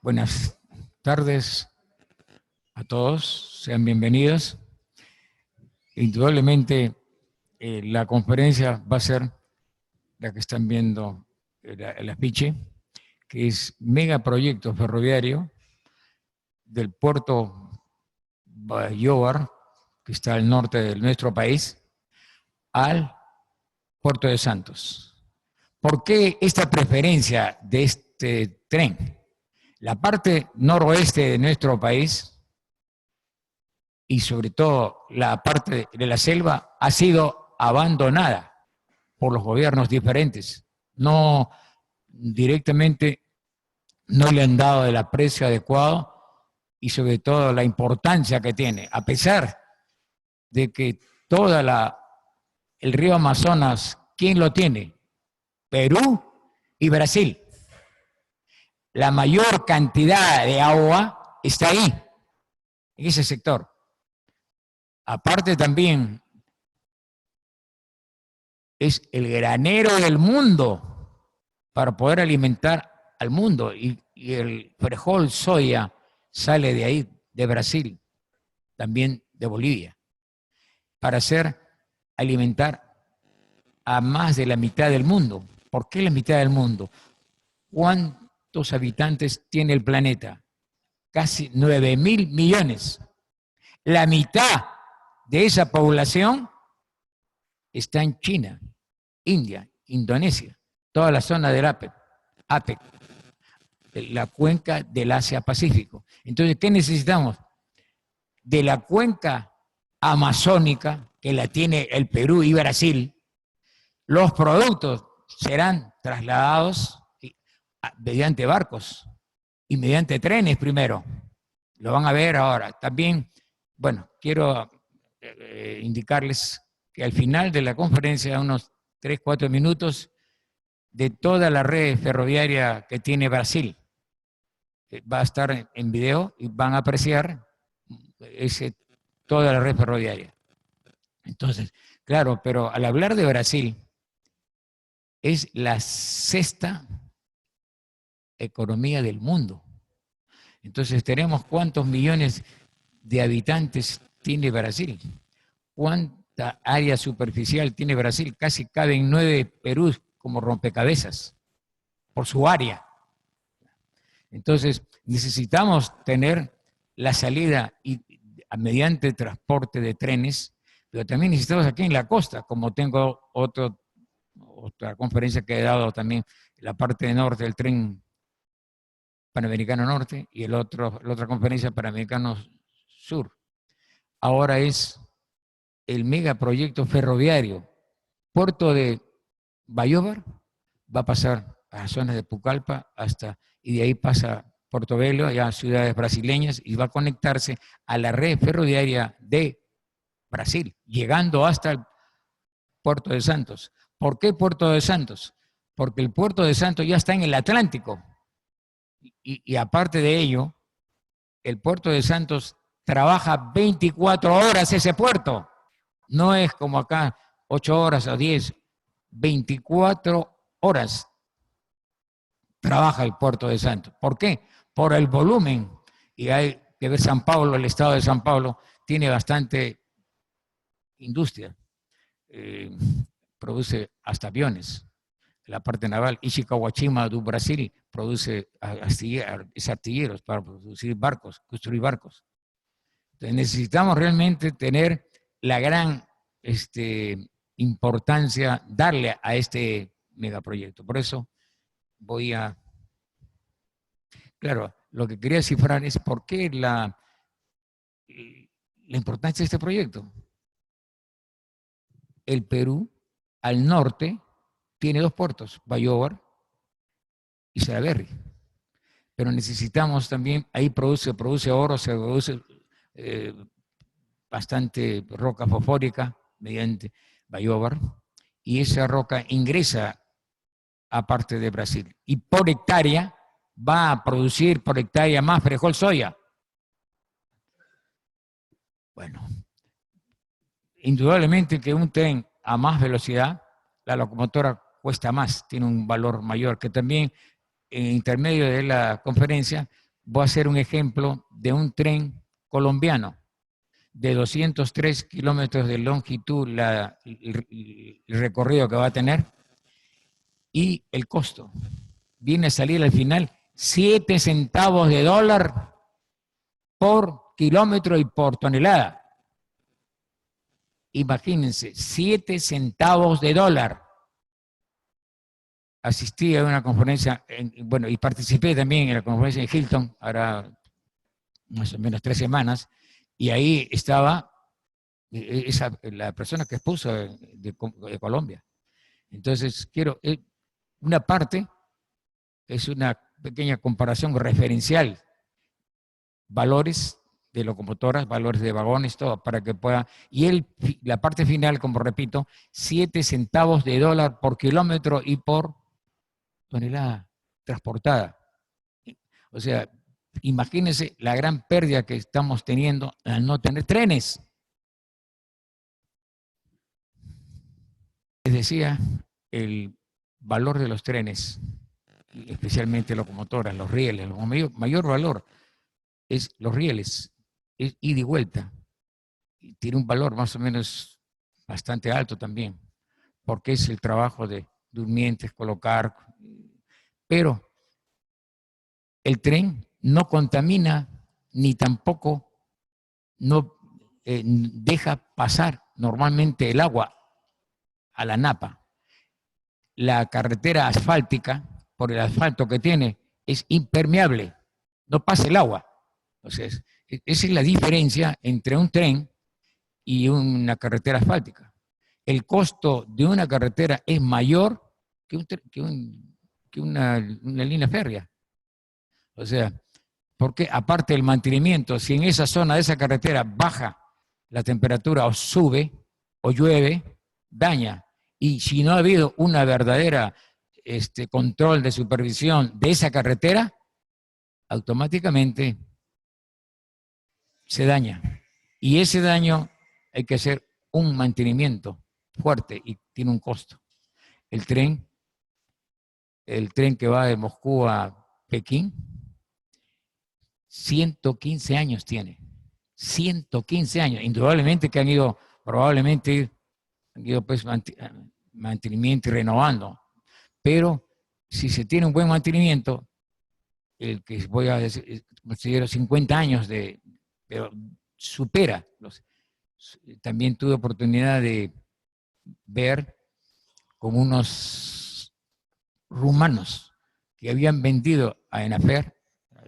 Buenas tardes a todos, sean bienvenidos. Indudablemente la conferencia va a ser la que están viendo, el afiche, que es megaproyecto ferroviario del puerto Bayóvar, que está al norte de nuestro país, al puerto de Santos. ¿Por qué esta preferencia de este tren? La parte noroeste de nuestro país y sobre todo la parte de la selva ha sido abandonada por los gobiernos diferentes. No directamente no le han dado el aprecio adecuado y sobre todo la importancia que tiene, a pesar de que el río Amazonas, ¿quién lo tiene? Perú y Brasil. La mayor cantidad de agua está ahí, en ese sector. Aparte también, es el granero del mundo para poder alimentar al mundo. Y el frijol soya sale de ahí, de Brasil, también de Bolivia, para alimentar a más de la mitad del mundo. ¿Por qué la mitad del mundo? ¿Cuántos habitantes tiene el planeta? Casi 9.000 millones. La mitad de esa población está en China, India, Indonesia, toda la zona del APEC, la cuenca del Asia-Pacífico. Entonces, ¿qué necesitamos? De la cuenca amazónica, que la tiene el Perú y Brasil, los productos serán trasladados mediante barcos y mediante trenes primero. Lo van a ver ahora. También, bueno, quiero indicarles que al final de la conferencia, unos 3-4 minutos, de toda la red ferroviaria que tiene Brasil, va a estar en video y van a apreciar toda la red ferroviaria. Entonces, claro, pero al hablar de Brasil, es la sexta economía del mundo. Entonces, tenemos cuántos millones de habitantes tiene Brasil. ¿Cuánta área superficial tiene Brasil? Casi caben 9 Perú como rompecabezas por su área. Entonces, necesitamos tener la salida mediante transporte de trenes, pero también necesitamos aquí en la costa, como tengo otra conferencia que he dado también, la parte norte del tren Panamericano Norte y la otra conferencia Panamericano Sur. Ahora es el megaproyecto ferroviario. Puerto de Bayóvar va a pasar a las zonas de Pucallpa y de ahí pasa Porto Velho, ya ciudades brasileñas, y va a conectarse a la red ferroviaria de Brasil, llegando hasta el Puerto de Santos. ¿Por qué Puerto de Santos? Porque el Puerto de Santos ya está en el Atlántico. Y aparte de ello, el Puerto de Santos trabaja 24 horas ese puerto. No es como acá 8 horas o 10, 24 horas trabaja el Puerto de Santos. ¿Por qué? Por el volumen. Y hay que ver San Pablo, el estado de San Pablo tiene bastante industria. Produce hasta aviones, la parte naval. Ishikawa do Brasil produce artilleros para producir barcos, construir barcos. Entonces necesitamos realmente tener la gran importancia, darle a este megaproyecto. Por eso claro, lo que quería cifrar es por qué la importancia de este proyecto. El Perú, al norte, tiene 2 puertos, Bayóvar y Salaverry. Pero necesitamos también, ahí produce oro, se produce bastante roca fosfórica mediante Bayóvar, y esa roca ingresa a parte de Brasil. Y por hectárea va a producir por hectárea más frijol soya. Bueno, indudablemente que un tren a más velocidad, la locomotora cuesta más, tiene un valor mayor, que también en intermedio de la conferencia, voy a hacer un ejemplo de un tren colombiano de 203 kilómetros de longitud, el recorrido que va a tener, y el costo. Viene a salir al final 7 centavos de dólar por kilómetro y por tonelada. Imagínense, 7 centavos de dólar. Asistí a una conferencia, bueno, y participé también en la conferencia de Hilton, ahora más o menos 3 semanas, y ahí estaba la persona que expuso de Colombia. Entonces, una parte es una pequeña comparación referencial, valores de locomotoras, valores de vagones, todo, para que pueda, y la parte final, como repito, 7 centavos de dólar por kilómetro y por tonelada transportada. O sea, imagínense la gran pérdida que estamos teniendo al no tener trenes. Les decía, el valor de los trenes, especialmente locomotoras, los rieles, mayor valor es los rieles, es ida y vuelta. Y tiene un valor más o menos bastante alto también, porque es el trabajo de durmientes, colocar. Pero el tren no contamina ni tampoco no deja pasar normalmente el agua a la napa. La carretera asfáltica, por el asfalto que tiene, es impermeable, no pasa el agua. Entonces, esa es la diferencia entre un tren y una carretera asfáltica. El costo de una carretera es mayor que una línea férrea. O sea, porque aparte del mantenimiento, si en esa zona de esa carretera baja la temperatura o sube o llueve, daña. Y si no ha habido una verdadera control de supervisión de esa carretera, automáticamente se daña. Y ese daño hay que hacer un mantenimiento fuerte y tiene un costo. El tren que va de Moscú a Pekín, 115 años tiene. 115 años. Indudablemente que probablemente han ido pues mantenimiento y renovando. Pero si se tiene un buen mantenimiento, el que voy a decir, considero 50 años pero supera. También tuve oportunidad de ver con unos rumanos que habían vendido a Enafer,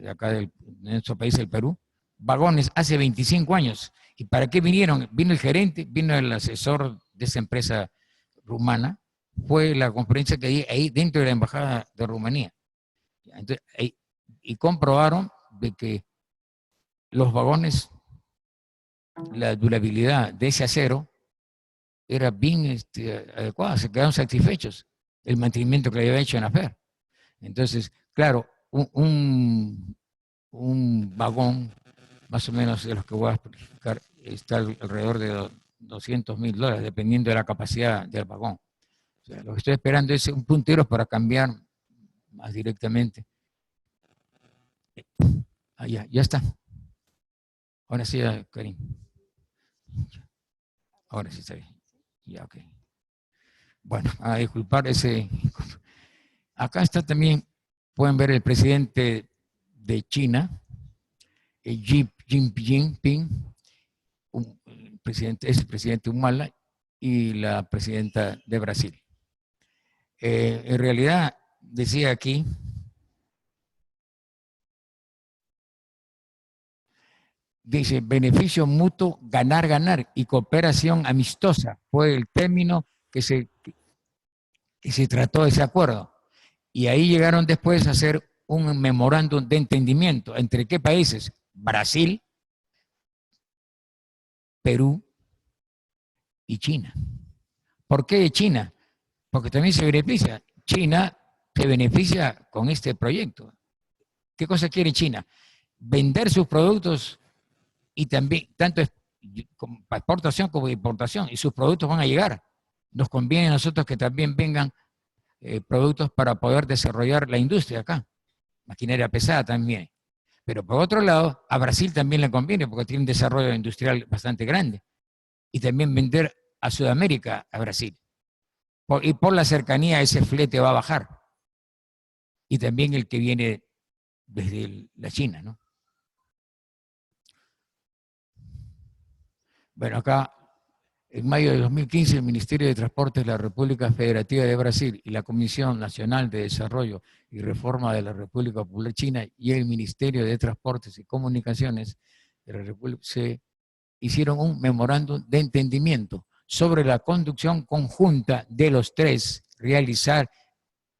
de acá de nuestro país, el Perú, vagones hace 25 años. ¿Y para qué vinieron? Vino el gerente, vino el asesor de esa empresa rumana, fue la conferencia que di ahí dentro de la embajada de Rumanía. Entonces, y comprobaron de que los vagones, la durabilidad de ese acero era bien adecuada, se quedaron satisfechos del mantenimiento que le había hecho en AFER. Entonces, claro, un vagón, más o menos de los que voy a explicar, está alrededor de $200,000, dependiendo de la capacidad del vagón. O sea, lo que estoy esperando es un puntero para cambiar más directamente. Ya está. Ahora sí, Karim. Ahora sí está bien. Ya, ok. Bueno, a disculpar ese. Acá está también, pueden ver el presidente de China, Xi Jinping, es el presidente Humala, y la presidenta de Brasil. En realidad, decía aquí, dice, beneficio mutuo, ganar, ganar, y cooperación amistosa, fue el término que se trató de ese acuerdo. Y ahí llegaron después a hacer un memorándum de entendimiento. ¿Entre qué países? Brasil, Perú y China. ¿Por qué China? Porque también se beneficia. China se beneficia con este proyecto. ¿Qué cosa quiere China? Vender sus productos y también, tanto para exportación como de importación, y sus productos van a llegar. Nos conviene a nosotros que también vengan productos para poder desarrollar la industria acá. maquinaria pesada también. Pero por otro lado, a Brasil también le conviene porque tiene un desarrollo industrial bastante grande. Y también vender a Sudamérica, a Brasil. Y por la cercanía ese flete va a bajar. Y también el que viene desde la China, ¿no? Bueno, acá, en mayo de 2015, el Ministerio de Transportes de la República Federativa de Brasil y la Comisión Nacional de Desarrollo y Reforma de la República Popular China y el Ministerio de Transportes y Comunicaciones de la República se hicieron un memorándum de entendimiento sobre la conducción conjunta de los tres, realizar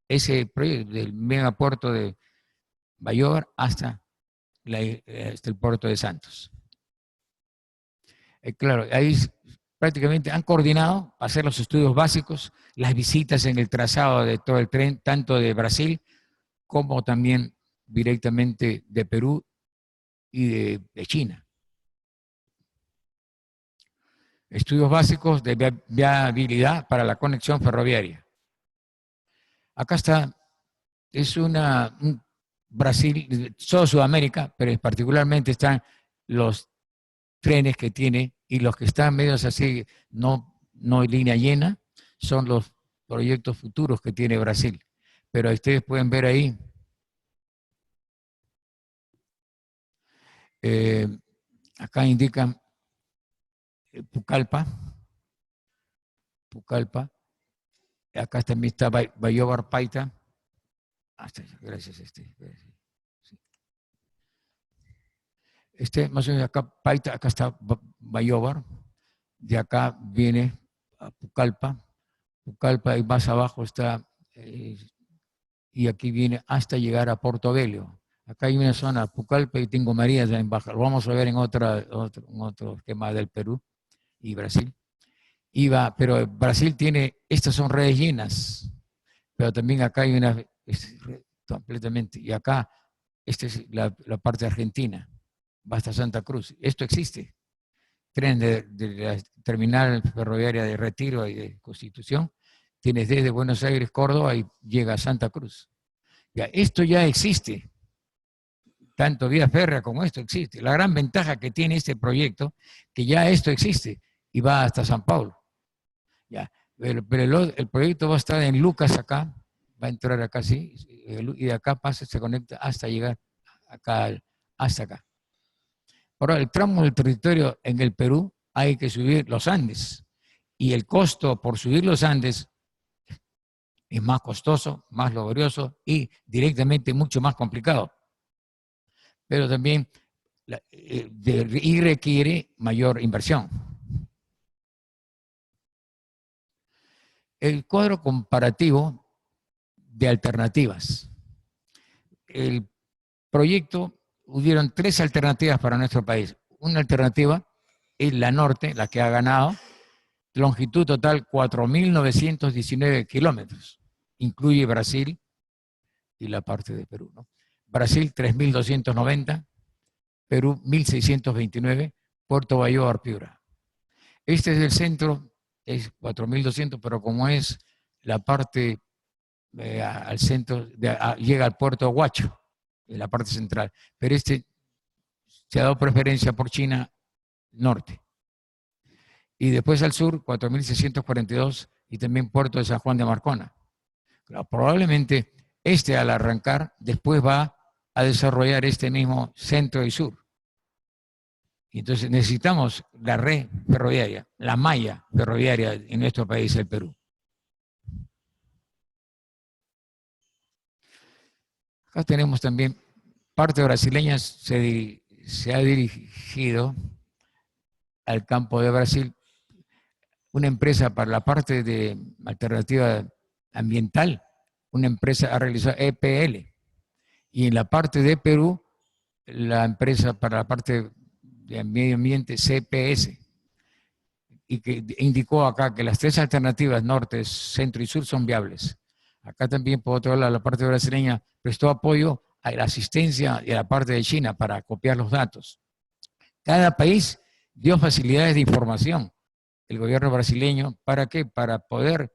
ese proyecto del megapuerto de Bayobar hasta el puerto de Santos. Claro, ahí prácticamente han coordinado hacer los estudios básicos, las visitas en el trazado de todo el tren, tanto de Brasil como también directamente de Perú y de China. Estudios básicos de viabilidad para la conexión ferroviaria. Acá está, es un Brasil, toda Sudamérica, pero particularmente están los trenes que tiene y los que están medios así, no en línea llena, son los proyectos futuros que tiene Brasil. Pero ustedes pueden ver ahí, acá indican Pucallpa, acá también está Bayobar Paita, gracias más o menos acá Paita, acá está Bayobar, de acá viene a Pucallpa y más abajo está, y aquí viene hasta llegar a Portobelo. Acá hay una zona, Pucallpa y Tingo María, en baja. Lo vamos a ver en otro esquema del Perú y Brasil. Pero Brasil tiene, estas son redes llenas, pero también acá hay una, completamente, y acá, esta es la parte argentina, va hasta Santa Cruz. Esto existe. Tren de la terminal ferroviaria de Retiro y de Constitución, tienes desde Buenos Aires, Córdoba y llega a Santa Cruz. Ya, esto ya existe, tanto vía férrea como esto existe. La gran ventaja que tiene este proyecto, que ya esto existe y va hasta San Paulo. Ya, pero el proyecto va a estar en Lucas acá, va a entrar acá, sí, y de acá pasa, se conecta hasta llegar acá, hasta acá. Ahora, el tramo del territorio en el Perú hay que subir los Andes y el costo por subir los Andes es más costoso, más laborioso y directamente mucho más complicado. Pero también y requiere mayor inversión. El cuadro comparativo de alternativas. El proyecto, hubieron tres alternativas para nuestro país. Una alternativa es la norte, la que ha ganado, longitud total 4.919 kilómetros. Incluye Brasil y la parte de Perú, ¿no? Brasil 3.290, Perú 1.629, Puerto Bayobar, Piura. Este es el centro, es 4.200, pero como es la parte al centro, llega al puerto de Huacho, en la parte central, pero este se ha dado preferencia por China Norte. Y después al sur, 4.642, y también puerto de San Juan de Marcona. Claro, probablemente al arrancar, después va a desarrollar este mismo centro y sur. Y entonces necesitamos la red ferroviaria, la malla ferroviaria en nuestro país, el Perú. Acá tenemos también parte brasileña, se ha dirigido al campo de Brasil una empresa para la parte de alternativa ambiental, una empresa ha realizado EPL, y en la parte de Perú, la empresa para la parte de medio ambiente CPS, y que indicó acá que las tres alternativas, norte, centro y sur, son viables. Acá también, por otro lado, la parte brasileña prestó apoyo a la asistencia y a la parte de China para copiar los datos. Cada país dio facilidades de información. El gobierno brasileño, ¿para qué? Para poder,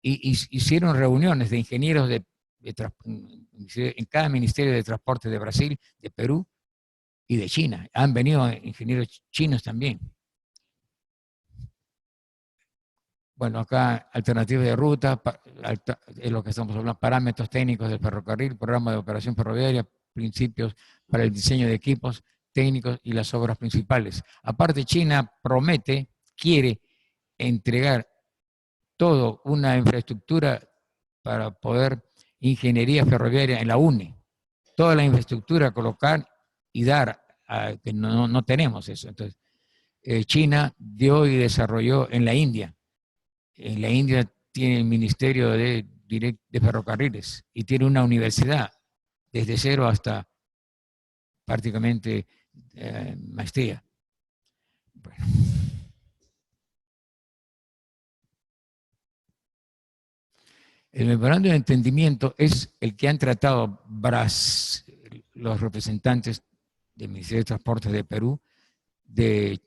hicieron reuniones de ingenieros de en cada ministerio de transporte de Brasil, de Perú y de China. Han venido ingenieros chinos también. Bueno, acá alternativas de ruta, es lo que estamos hablando, parámetros técnicos del ferrocarril, programa de operación ferroviaria, principios para el diseño de equipos técnicos y las obras principales. Aparte, China promete, quiere entregar toda una infraestructura para poder ingeniería ferroviaria en la UNE. Toda la infraestructura colocar y dar, que no tenemos eso. Entonces, China dio y desarrolló en la India. En la India tiene el Ministerio de Ferrocarriles y tiene una universidad desde cero hasta prácticamente maestría. Bueno. El memorando de entendimiento es el que han tratado los representantes del Ministerio de Transportes de Perú, de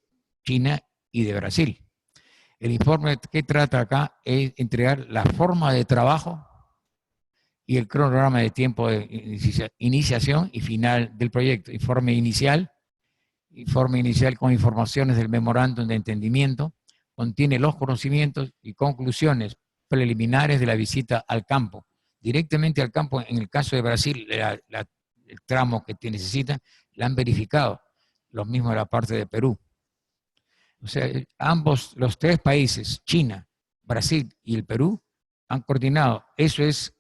China y de Brasil. El informe que trata acá es entregar la forma de trabajo y el cronograma de tiempo de iniciación y final del proyecto. Informe inicial con informaciones del memorándum de entendimiento, contiene los conocimientos y conclusiones preliminares de la visita al campo. Directamente al campo, en el caso de Brasil, el tramo que necesitan, la han verificado, lo mismo de la parte de Perú. O sea, los tres países, China, Brasil y el Perú, han coordinado. Eso es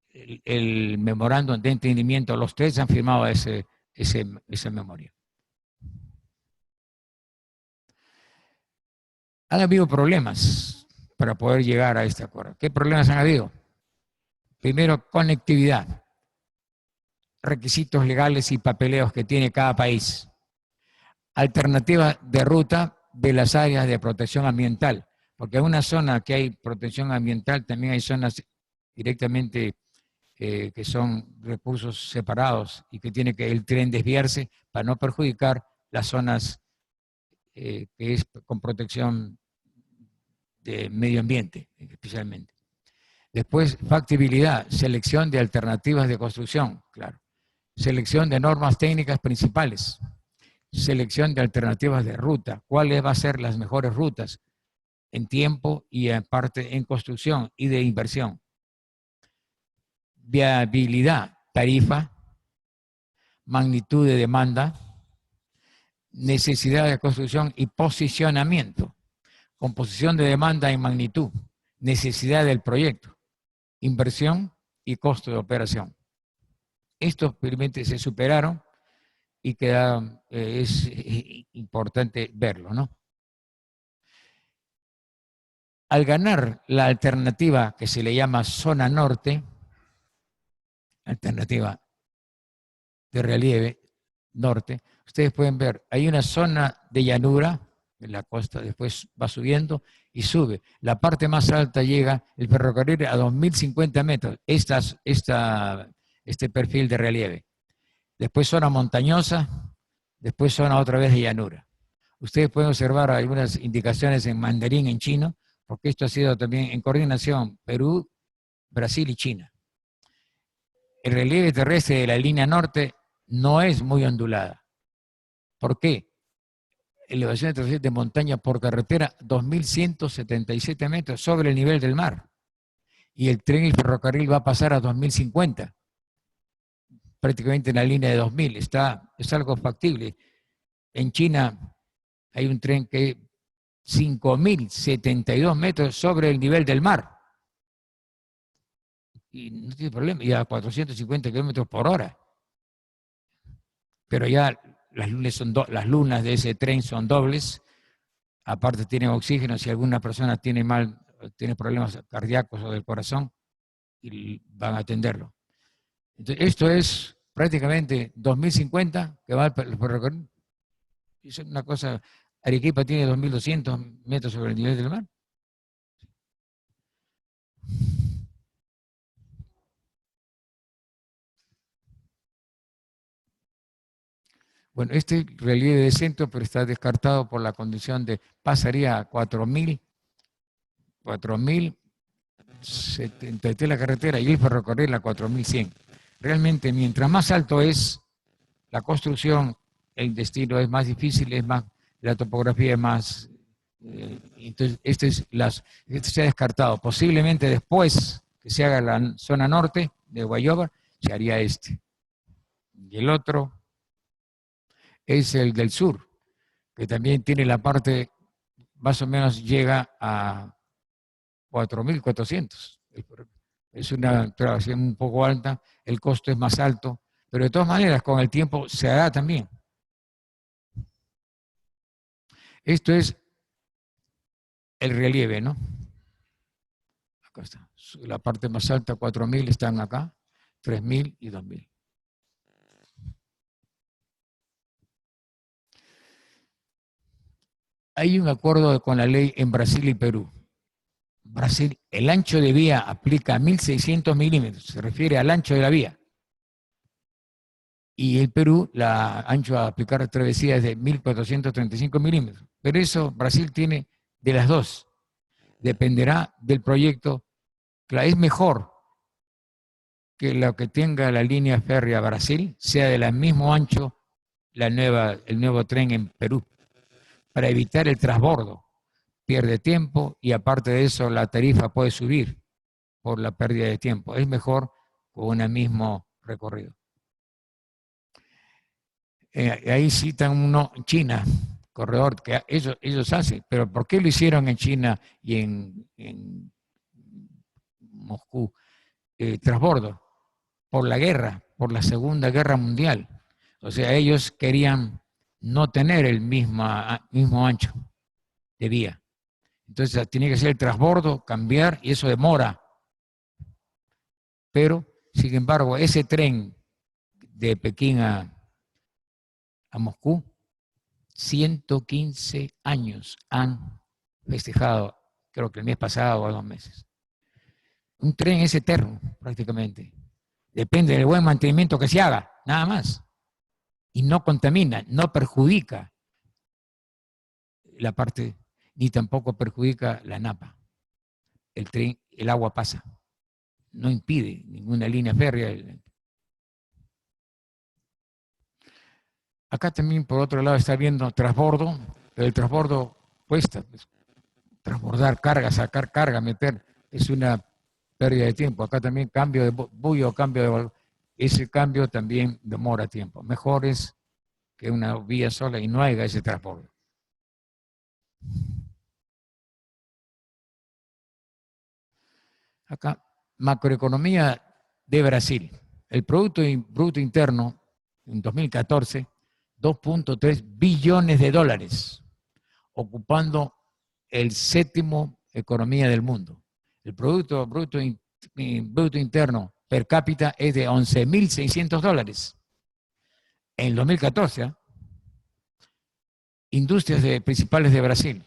el memorándum de entendimiento. Los tres han firmado esa memoria. Han habido problemas para poder llegar a este acuerdo. ¿Qué problemas han habido? Primero, conectividad, requisitos legales y papeleos que tiene cada país. Alternativa de ruta de las áreas de protección ambiental, porque en una zona que hay protección ambiental también hay zonas directamente que son recursos separados y que tiene que el tren desviarse para no perjudicar las zonas que es con protección de medio ambiente, especialmente. Después, factibilidad, selección de alternativas de construcción, claro. Selección de normas técnicas principales. Selección de alternativas de ruta. ¿Cuáles van a ser las mejores rutas en tiempo y en parte en construcción y de inversión? Viabilidad, tarifa, magnitud de demanda, necesidad de construcción y posicionamiento. Composición de demanda y magnitud, necesidad del proyecto, inversión y costo de operación. Estos experimentos se superaron y es importante verlo, ¿no? Al ganar la alternativa que se le llama zona norte, alternativa de relieve norte, ustedes pueden ver, hay una zona de llanura en la costa, después va subiendo y sube. La parte más alta llega el ferrocarril a 2050 metros, este perfil de relieve. Después zona montañosa, después zona otra vez de llanura. Ustedes pueden observar algunas indicaciones en mandarín, en chino, porque esto ha sido también en coordinación Perú, Brasil y China. El relieve terrestre de la línea norte no es muy ondulada. ¿Por qué? Elevación de montaña por carretera 2.177 metros sobre el nivel del mar. Y el tren y el ferrocarril va a pasar a 2.050, prácticamente en la línea de 2.000. Es algo factible. En China hay un tren que 5.072 metros sobre el nivel del mar. Y no tiene problema, y a 450 kilómetros por hora. Pero ya las lunas de ese tren son dobles, aparte tienen oxígeno, si alguna persona tiene problemas cardíacos o del corazón, y van a atenderlo. Entonces, esto es prácticamente 2050 que va el ferrocarril. Es una cosa, Arequipa tiene 2.200 metros sobre el nivel del mar. Bueno, este relieve de centro, pero está descartado por la condición de pasaría a 4.000 entre la carretera y el ferrocarril a 4.100. Realmente, mientras más alto es la construcción, el destino es más difícil, es más, la topografía es más. Entonces, este se ha descartado. Posiblemente después que se haga la zona norte de Guayoba, se haría este. Y el otro es el del sur, que también tiene la parte, más o menos llega a 4.400. Es una traslación un poco alta, el costo es más alto, pero de todas maneras con el tiempo se hará también. Esto es el relieve, ¿no? Acá está. La parte más alta, 4.000 están acá, 3.000 y 2.000. Hay un acuerdo con la ley en Brasil y Perú. Brasil, el ancho de vía aplica a 1.600 milímetros, se refiere al ancho de la vía. Y el Perú, la ancho a aplicar travesía es de 1.435 milímetros. Pero eso Brasil tiene de las dos. Dependerá del proyecto. Es mejor que lo que tenga la línea férrea Brasil sea del mismo ancho el nuevo tren en Perú, para evitar el transbordo. Pierde tiempo y aparte de eso la tarifa puede subir por la pérdida de tiempo. Es mejor con un mismo recorrido. Ahí citan uno, China, corredor, que ellos hacen, pero ¿por qué lo hicieron en China y en Moscú? Transbordo, por la guerra, por la Segunda Guerra Mundial. O sea, ellos querían no tener el mismo ancho de vía. Entonces tiene que ser el transbordo, cambiar, y eso demora. Pero, sin embargo, ese tren de Pekín a Moscú, 115 años han festejado, creo que el mes pasado o 2 meses. Un tren es eterno, prácticamente. Depende del buen mantenimiento que se haga, nada más. Y no contamina, no perjudica la parte, ni tampoco perjudica la napa. El tren, el agua pasa, no impide ninguna línea férrea. Acá también, por otro lado, está viendo transbordo, pero el transbordo cuesta. Pues, transbordar carga, sacar carga, meter, es una pérdida de tiempo. Acá también cambio de bullo, ese cambio también demora tiempo. Mejor es que una vía sola y no haya ese transbordo. Acá, macroeconomía de Brasil. El Producto Bruto Interno en 2014, 2.3 billones de dólares, ocupando el séptimo economía del mundo. El Producto Bruto Interno per cápita es de 11.600 dólares. En el 2014, industrias principales de Brasil.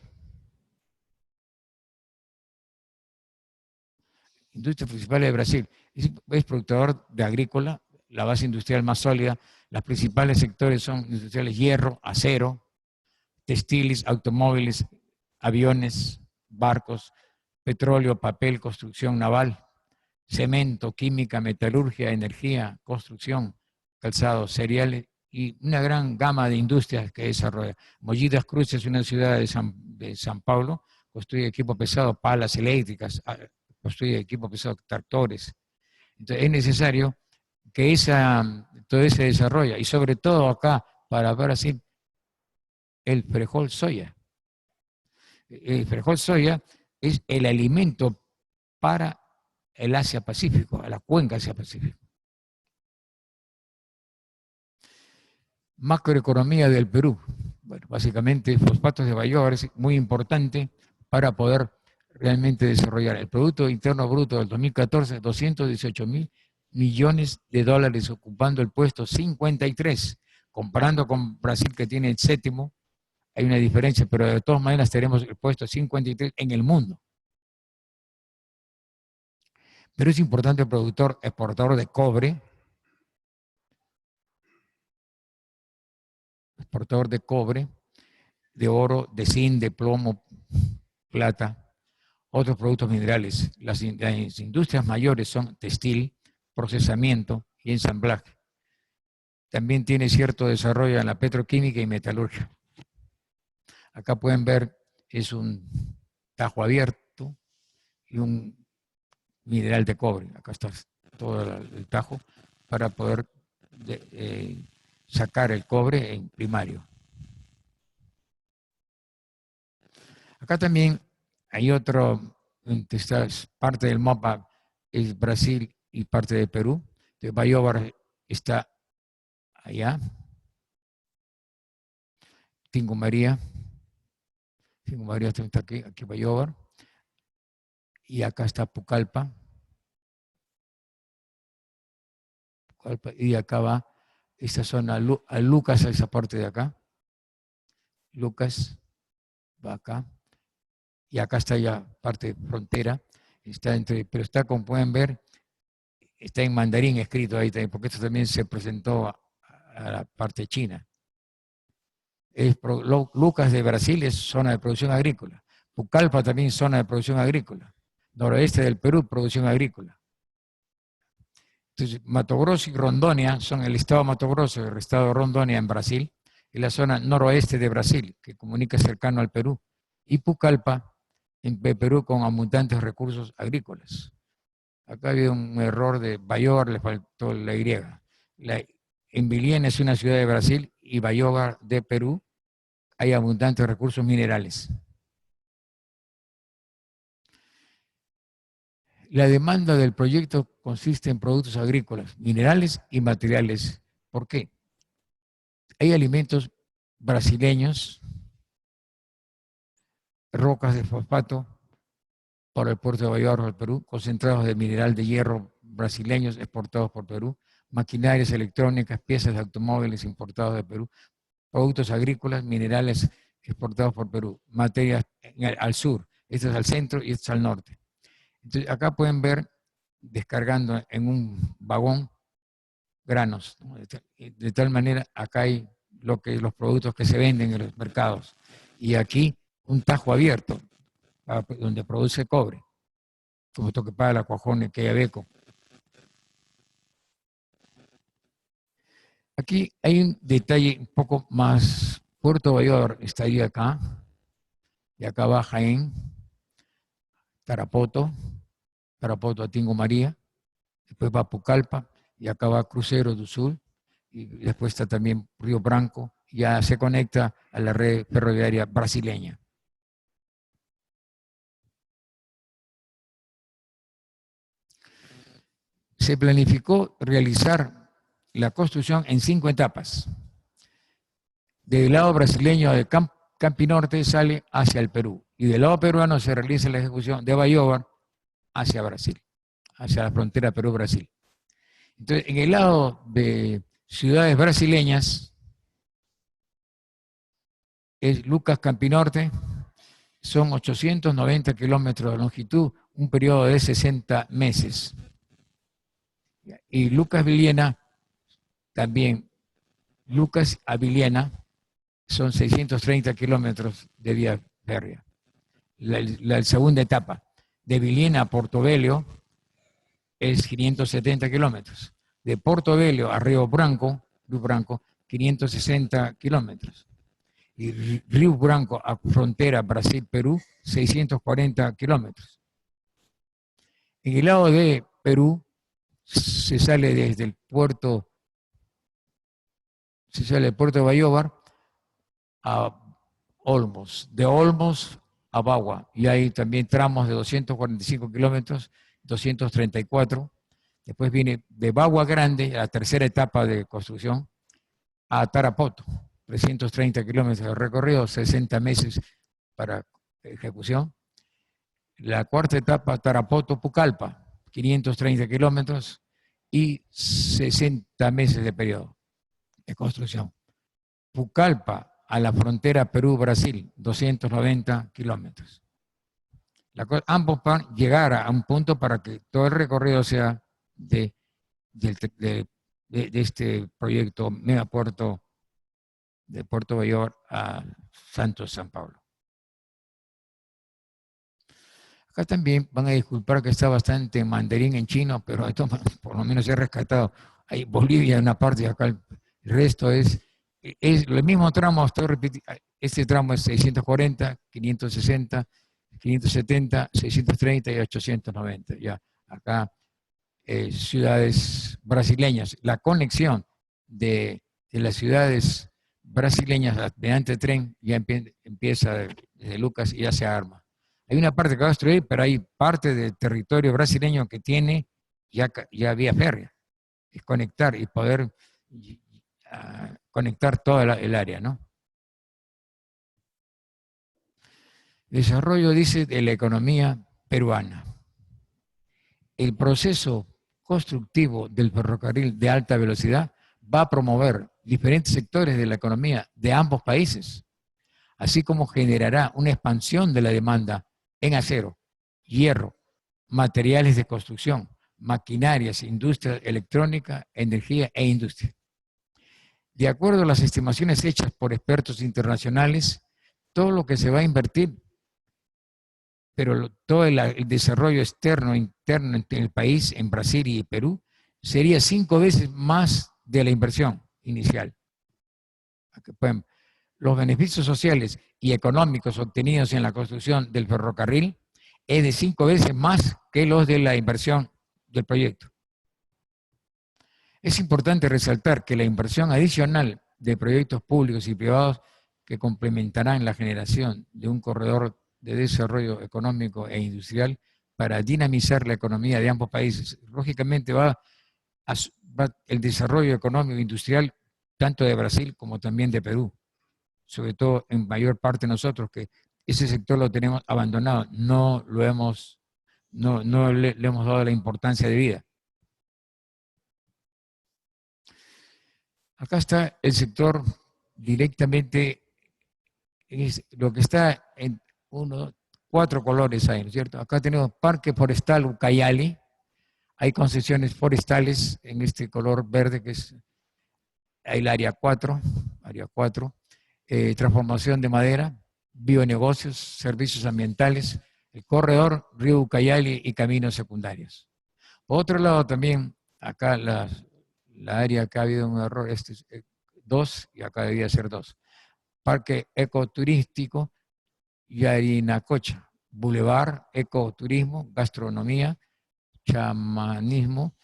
Industrias principales de Brasil. Es productor de agrícola, la base industrial más sólida. Los principales sectores son industriales: hierro, acero, textiles, automóviles, aviones, barcos, petróleo, papel, construcción naval, cemento, química, metalurgia, energía, construcción, calzado, cereales y una gran gama de industrias que desarrolla. Mogi das Cruzes es una ciudad de San Paulo, construye equipo pesado, palas eléctricas, construye equipo pesado, tractores. Entonces es necesario que todo ese desarrollo, y sobre todo acá, para Brasil, el frijol soya. El frijol soya es el alimento para el Asia-Pacífico, a la cuenca Asia-Pacífico. Macroeconomía del Perú. Bueno, básicamente fosfatos de Bayobar es muy importante para poder realmente desarrollar. El Producto Interno Bruto del 2014, 218.000 millones de dólares, ocupando el puesto 53. Comparando con Brasil, que tiene el séptimo, hay una diferencia, pero de todas maneras tenemos el puesto 53 en el mundo. Pero es importante el productor exportador de cobre, exportador de cobre, de oro, de zinc, de plomo, plata, otros productos minerales. Las industrias mayores son textil, procesamiento y ensamblaje. También tiene cierto desarrollo en la petroquímica y metalurgia. Acá pueden ver, es un tajo abierto y un mineral de cobre. Acá está todo el tajo para poder sacar el cobre en primario. Acá también hay otro, esta parte del mapa es Brasil y parte de Perú. De Bayobar está allá. Tingo María está aquí Bayobar. Y acá está Pucallpa. Y acá va esta zona, a Lucas, a esa parte de acá. Lucas va acá. Y acá está ya parte frontera. Pero está, como pueden ver, está en mandarín escrito ahí también, porque esto también se presentó a la parte china. Lucas de Brasil es zona de producción agrícola. Pucallpa también zona de producción agrícola. Noroeste del Perú, producción agrícola. Entonces, Mato Grosso y Rondônia son el estado de Mato Grosso, el estado de Rondônia en Brasil, y la zona noroeste de Brasil, que comunica cercano al Perú. Y Pucallpa en Perú con abundantes recursos agrícolas. Acá había un error de Bayobar, le faltó la Y. En Vilhena es una ciudad de Brasil y Bayobar de Perú hay abundantes recursos minerales. La demanda del proyecto consiste en productos agrícolas, minerales y materiales. ¿Por qué? Hay alimentos brasileños, rocas de fosfato por el puerto de Bayobar al Perú, concentrados de mineral de hierro brasileños exportados por Perú, maquinarias electrónicas, piezas de automóviles importados de Perú, productos agrícolas, minerales exportados por Perú, materias al sur, esto es al centro y esto es al norte. Entonces, acá pueden ver descargando en un vagón granos, ¿no? De tal manera, acá hay los productos que se venden en los mercados. Y aquí un tajo abierto, donde produce cobre, como esto que paga la Cuajone, que hay Abeco. Aquí hay un detalle un poco más. Puerto Bayobar estaría acá, y acá va Jaén, Tarapoto a Tingo María, después va Pucallpa, y acá va Crucero do Sul, y después está también Río Branco, ya se conecta a la red ferroviaria brasileña. Se planificó realizar la construcción en 5 etapas. Del lado brasileño de Campinorte sale hacia el Perú, y del lado peruano se realiza la ejecución de Bayobar hacia Brasil, hacia la frontera Perú-Brasil. Entonces, en el lado de ciudades brasileñas, es Lucas Campinorte, son 890 kilómetros de longitud, un periodo de 60 meses. Y Lucas Vilhena, también Lucas a Vilhena, son 630 kilómetros de vía férrea. La segunda etapa, de Vilhena a Portobelo, es 570 kilómetros. De Portobelo a Río Branco, 560 kilómetros. Y Río Branco a frontera Brasil-Perú, 640 kilómetros. En el lado de Perú se sale desde el puerto, de Bayobar a Olmos, de Olmos a Bagua, y hay también tramos de 245 kilómetros, 234. Después viene de Bagua Grande, la tercera etapa de construcción, a Tarapoto, 330 kilómetros de recorrido, 60 meses para ejecución. La cuarta etapa, Tarapoto-Pucallpa, 530 kilómetros y 60 meses de periodo de construcción. Pucallpa a la frontera Perú-Brasil, 290 kilómetros. Ambos van a llegar a un punto para que todo el recorrido sea de este proyecto megapuerto de Puerto Bayobar a Santos, San Pablo. Acá también van a disculpar que está bastante en mandarín en chino, pero esto por lo menos se ha rescatado. Hay Bolivia una parte y acá el resto es el mismo tramo, estoy repitiendo, este tramo es 640, 560, 570, 630 y 890. Ya, acá ciudades brasileñas. La conexión de las ciudades brasileñas mediante tren ya empieza desde Lucas y ya se arma. Hay una parte que va a destruir, pero hay parte del territorio brasileño que tiene ya vía férrea. Es conectar y poder conectar toda el área, ¿no? Desarrollo, dice, de la economía peruana. El proceso constructivo del ferrocarril de alta velocidad va a promover diferentes sectores de la economía de ambos países, así como generará una expansión de la demanda en acero, hierro, materiales de construcción, maquinarias, industria electrónica, energía e industria. De acuerdo a las estimaciones hechas por expertos internacionales, todo lo que se va a invertir, pero todo el desarrollo externo e interno en el país, en Brasil y Perú, sería 5 veces más de la inversión inicial. Los beneficios sociales y económicos obtenidos en la construcción del ferrocarril es de 5 veces más que los de la inversión del proyecto. Es importante resaltar que la inversión adicional de proyectos públicos y privados que complementarán la generación de un corredor de desarrollo económico e industrial para dinamizar la economía de ambos países. Lógicamente va el desarrollo económico e industrial tanto de Brasil como también de Perú, sobre todo en mayor parte nosotros, que ese sector lo tenemos abandonado, no le hemos dado la importancia de vida. Acá está el sector directamente, es lo que está en 4 colores hay, ¿no es cierto? Acá tenemos Parque Forestal Ucayali, hay concesiones forestales en este color verde que es el área 4, transformación de madera, bionegocios, servicios ambientales, el corredor Río Ucayali y caminos secundarios. Por otro lado también, acá la área, acá ha habido un error, 2 y acá debía ser 2. Parque Ecoturístico Yarinacocha, Boulevard, Ecoturismo, Gastronomía, Chamanismo,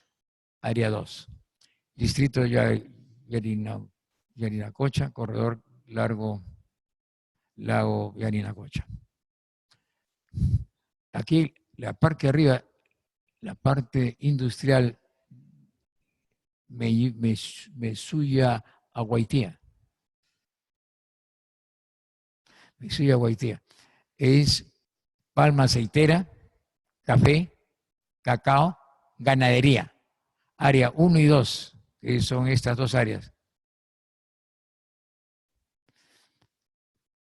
área 2. Distrito Yarinacocha, corredor Lago Yarinacocha. Aquí, la parte arriba, la parte industrial, Mesuya Aguaitía. Mesuya Aguaitía. Es palma aceitera, café, cacao, ganadería. Área 1 y 2, que son estas 2 áreas.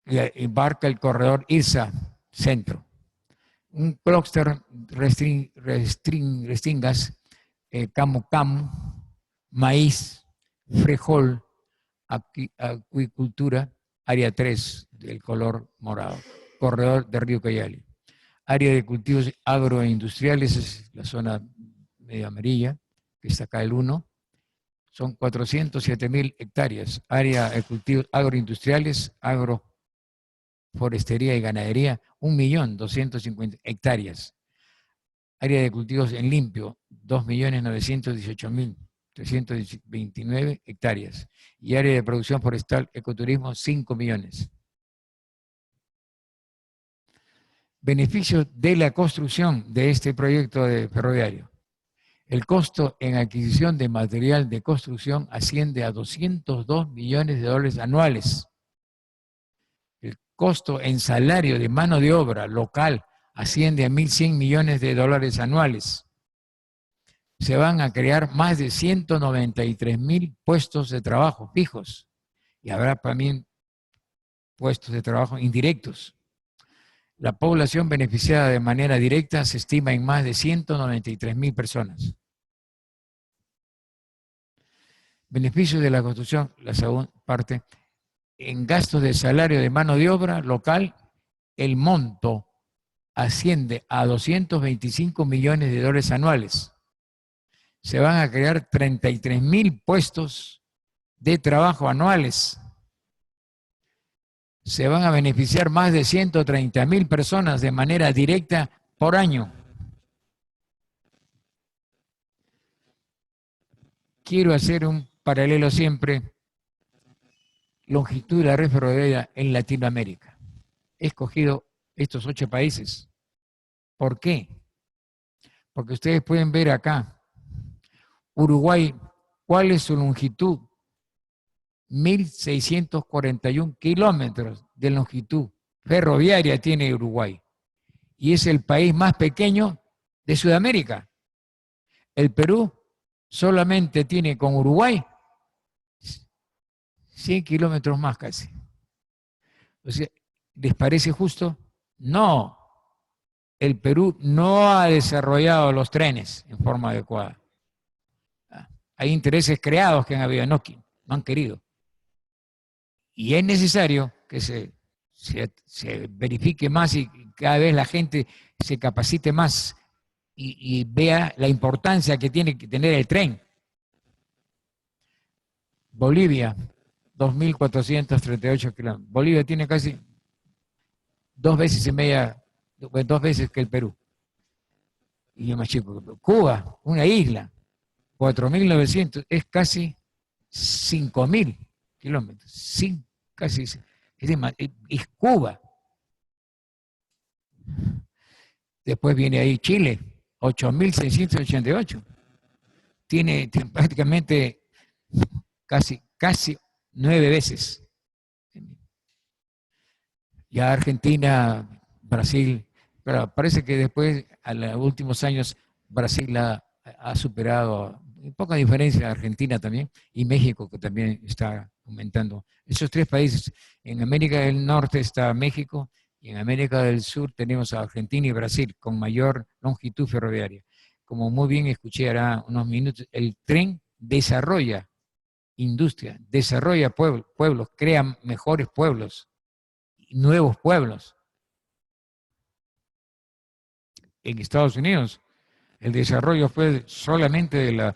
Embarca el corredor IRSA Centro. Un clúster restingas, camu camu, maíz, frijol, acuicultura, área 3 del color morado. Corredor de Río Ucayali. Área de cultivos agroindustriales, es la zona medio amarilla, que está acá el 1. Son 407.000 hectáreas. Área de cultivos agroindustriales, agroforestería y ganadería, 1.250.000 hectáreas. Área de cultivos en limpio, 2.918.329 hectáreas. Y área de producción forestal, ecoturismo, 5 millones. Beneficios de la construcción de este proyecto de ferroviario. El costo en adquisición de material de construcción asciende a $202 millones anuales. El costo en salario de mano de obra local asciende a $1.100 millones anuales. Se van a crear más de 193.000 puestos de trabajo fijos y habrá también puestos de trabajo indirectos. La población beneficiada de manera directa se estima en más de 193.000 personas. Beneficios de la construcción, la segunda parte, en gastos de salario de mano de obra local, el monto asciende a 225 millones de dólares anuales. Se van a crear 33.000 puestos de trabajo anuales. Se van a beneficiar más de 130.000 personas de manera directa por año. Quiero hacer un paralelo siempre, longitud de la red ferroviaria en Latinoamérica. He escogido estos 8 países. ¿Por qué? Porque ustedes pueden ver acá, Uruguay, ¿cuál es su longitud? 1.641 kilómetros de longitud ferroviaria tiene Uruguay. Y es el país más pequeño de Sudamérica. El Perú solamente tiene con Uruguay 100 kilómetros más casi. O sea, ¿les parece justo? No. El Perú no ha desarrollado los trenes en forma adecuada. Hay intereses creados que han habido, no han querido. Y es necesario que se verifique más y cada vez la gente se capacite más y vea la importancia que tiene que tener el tren. Bolivia, 2.438 kilómetros. Bolivia tiene casi 2 veces y media, 2 veces que el Perú. Y es más chico. Cuba, una isla, 4.900, es casi 5.000 kilómetros. Casi es Cuba. Después viene ahí Chile, 8.688. Tiene prácticamente casi 9 veces. Ya Argentina, Brasil, pero parece que después, a los últimos años, Brasil ha superado, en poca diferencia, Argentina también, y México, que también está aumentando. Esos 3 países, en América del Norte está México, y en América del Sur tenemos a Argentina y Brasil, con mayor longitud ferroviaria. Como muy bien escuché hará unos minutos, el tren desarrolla industria, desarrolla pueblos, crea mejores pueblos, nuevos pueblos. En Estados Unidos, el desarrollo fue solamente de los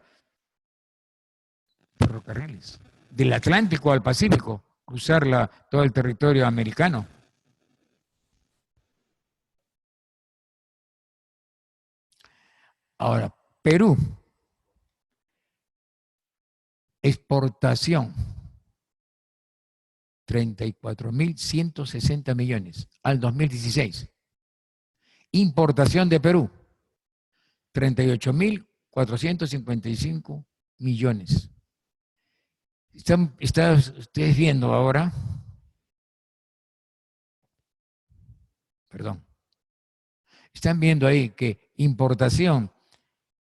ferrocarriles, del Atlántico al Pacífico, cruzar todo el territorio americano. Ahora, Perú, exportación, 34.160 millones al 2016. Importación de Perú, 38.455 millones. Están ustedes viendo ahora, están viendo ahí que importación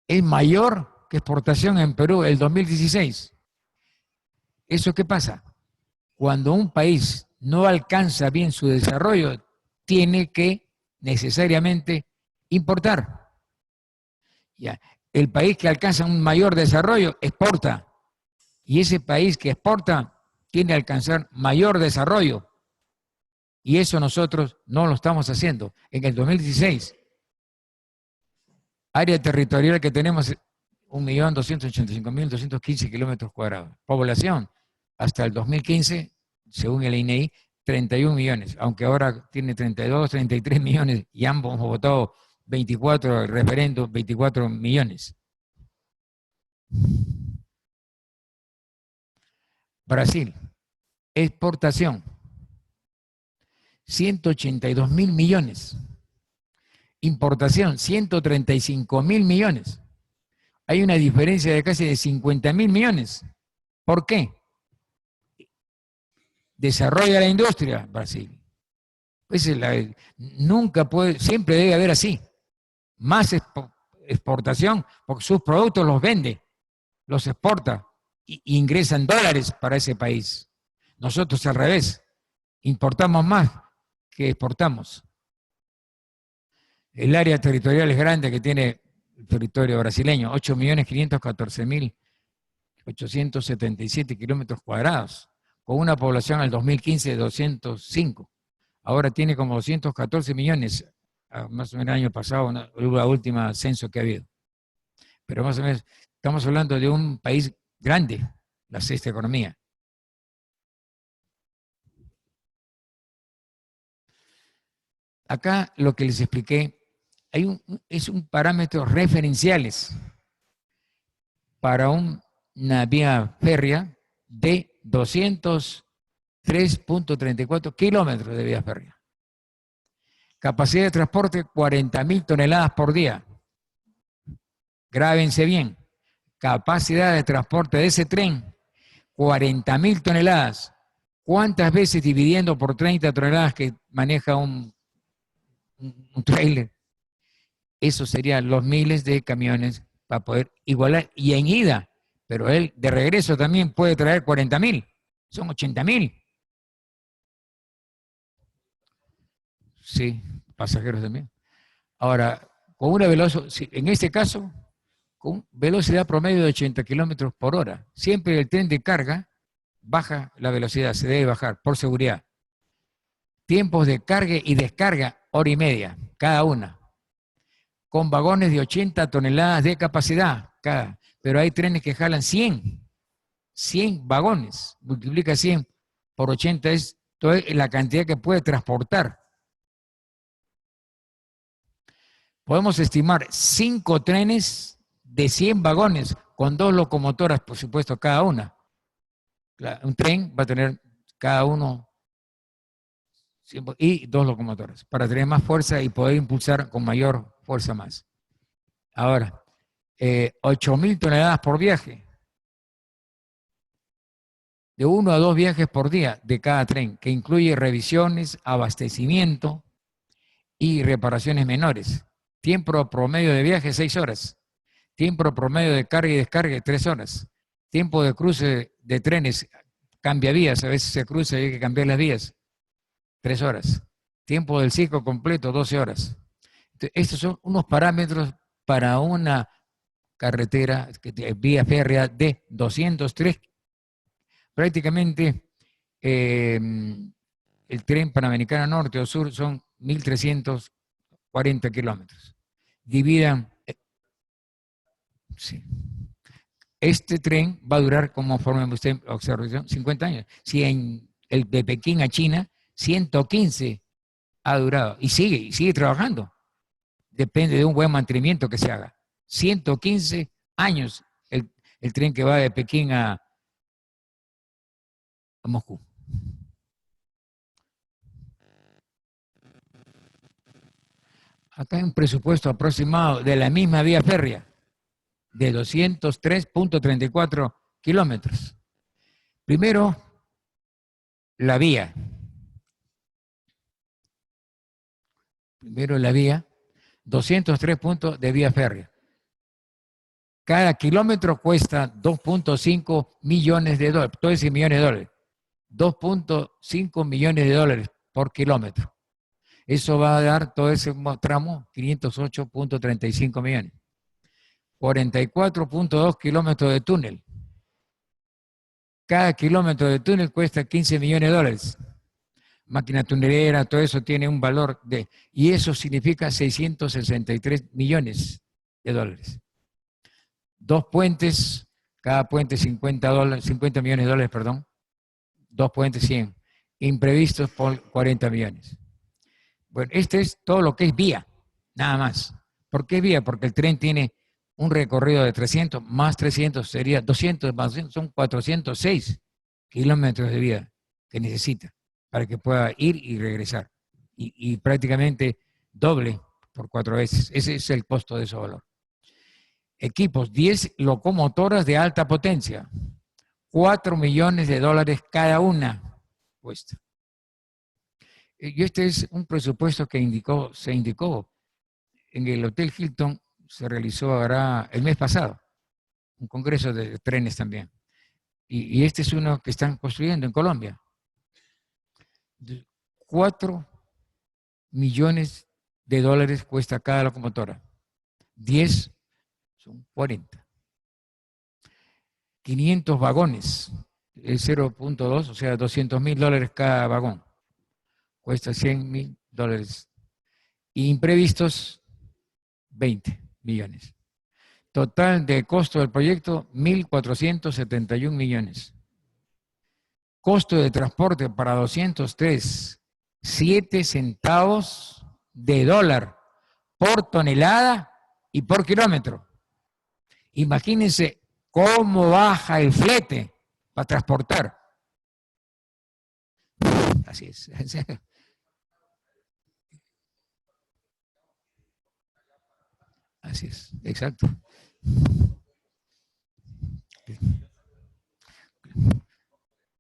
es mayor que exportación en Perú el 2016. ¿Eso qué pasa? Cuando un país no alcanza bien su desarrollo, tiene que necesariamente importar. Ya. El país que alcanza un mayor desarrollo exporta. Y ese país que exporta tiene que alcanzar mayor desarrollo. Y eso nosotros no lo estamos haciendo. En el 2016, área territorial que tenemos 1.285.215 kilómetros cuadrados. Población, hasta el 2015, según el INEI, 31 millones, aunque ahora tiene 32, 33 millones y ambos hemos votado 24, el referendo, 24 millones. Brasil, exportación, 182.000 millones. Importación, 135.000 millones. Hay una diferencia de casi de 50.000 millones. ¿Por qué? Desarrolla la industria, Brasil. Pues nunca puede, siempre debe haber así. Más exportación, porque sus productos los vende, los exporta e ingresan dólares para ese país. Nosotros al revés, importamos más que exportamos. El área territorial es grande que tiene el territorio brasileño, 8.514.877 kilómetros cuadrados, con una población al 2015 de 205. Ahora tiene como 214 millones más o menos el año pasado, la última censo que ha habido. Pero más o menos estamos hablando de un país grande, la sexta economía. Acá lo que les expliqué es un parámetro referenciales para una vía férrea de 203.34 kilómetros de vía férrea. Capacidad de transporte 40.000 toneladas por día. Grábense bien. Capacidad de transporte de ese tren, 40.000 toneladas. ¿Cuántas veces dividiendo por 30 toneladas que maneja un tráiler? Eso serían los miles de camiones para poder igualar. Y en ida, pero él de regreso también puede traer 40.000. Son 80.000. Sí, pasajeros también. Ahora, con una velocidad, en este caso, con velocidad promedio de 80 kilómetros por hora. Siempre el tren de carga baja la velocidad, se debe bajar por seguridad. Tiempos de carga y descarga, hora y media, cada una. Con vagones de 80 toneladas de capacidad cada. Pero hay trenes que jalan 100 vagones. Multiplica 100 por 80, es toda la cantidad que puede transportar. Podemos estimar 5 trenes de 100 vagones con 2 locomotoras, por supuesto, cada una. Un tren va a tener cada uno y 2 locomotoras para tener más fuerza y poder impulsar con mayor fuerza más. Ahora, 8.000 toneladas por viaje. De 1 a 2 viajes por día de cada tren, que incluye revisiones, abastecimiento y reparaciones menores. Tiempo promedio de viaje, 6 horas. Tiempo promedio de carga y descarga, 3 horas. Tiempo de cruce de trenes, cambia vías, a veces se cruza y hay que cambiar las vías, 3 horas. Tiempo del ciclo completo, 12 horas. Entonces, estos son unos parámetros para una carretera, vía férrea de 203. Prácticamente el tren Panamericano Norte o Sur son 1.340 kilómetros. Dividan. Sí. Este tren va a durar, como forma de usted observación, 50 años. Si en el de Pekín a China, 115 ha durado y sigue trabajando. Depende de un buen mantenimiento que se haga. 115 años el tren que va de Pekín a Moscú. Acá hay un presupuesto aproximado de la misma vía férrea de 203.34 kilómetros. Primero, la vía. Primero la vía, 203 puntos de vía férrea. Cada kilómetro cuesta 2.5 millones de dólares, todo ese millones de dólares. 2.5 millones de dólares por kilómetro. Eso va a dar todo ese tramo 508.35 millones. 44.2 kilómetros de túnel. Cada kilómetro de túnel cuesta 15 millones de dólares. Máquina tunelera, todo eso tiene un valor de... Y eso significa 663 millones de dólares. 2 puentes, cada puente 50 millones de dólares, perdón. 2 puentes 100. Imprevistos por 40 millones. Bueno, este es todo lo que es vía, nada más. ¿Por qué vía? Porque el tren tiene un recorrido de 300, más 300 sería 200, más 200, son 406 kilómetros de vía que necesita para que pueda ir y regresar. Y prácticamente doble por 4 veces. Ese es el costo de ese valor. Equipos, 10 locomotoras de alta potencia, 4 millones de dólares cada una cuesta. Y este es un presupuesto que se indicó en el Hotel Hilton, se realizó ahora el mes pasado, un congreso de trenes también. Y este es uno que están construyendo en Colombia. 4 millones de dólares cuesta cada locomotora. 10 son 40. 500 vagones, el 0.2, o sea, $200.000 cada vagón. Cuesta $100.000. y imprevistos 20 millones. Total de costo del proyecto, 1.471 millones. Costo de transporte para 203, 7 centavos de dólar por tonelada y por kilómetro. Imagínense cómo baja el flete para transportar. Así es. Así es, exacto.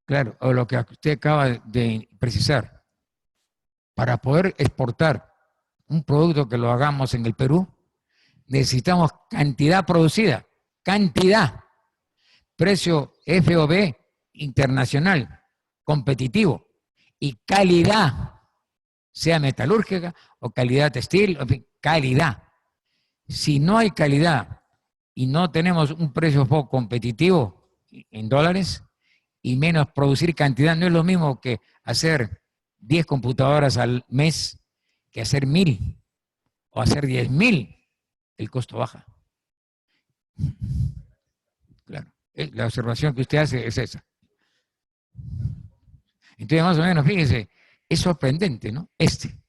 Claro, o lo que usted acaba de precisar. Para poder exportar un producto que lo hagamos en el Perú, necesitamos cantidad producida, cantidad, precio FOB internacional, competitivo y calidad, sea metalúrgica o calidad textil, en fin, calidad. Si no hay calidad y no tenemos un precio poco competitivo en dólares y menos producir cantidad, no es lo mismo que hacer 10 computadoras al mes que hacer 1.000 o hacer 10.000, el costo baja. Claro, la observación que usted hace es esa. Entonces, más o menos, fíjese, es sorprendente, ¿no?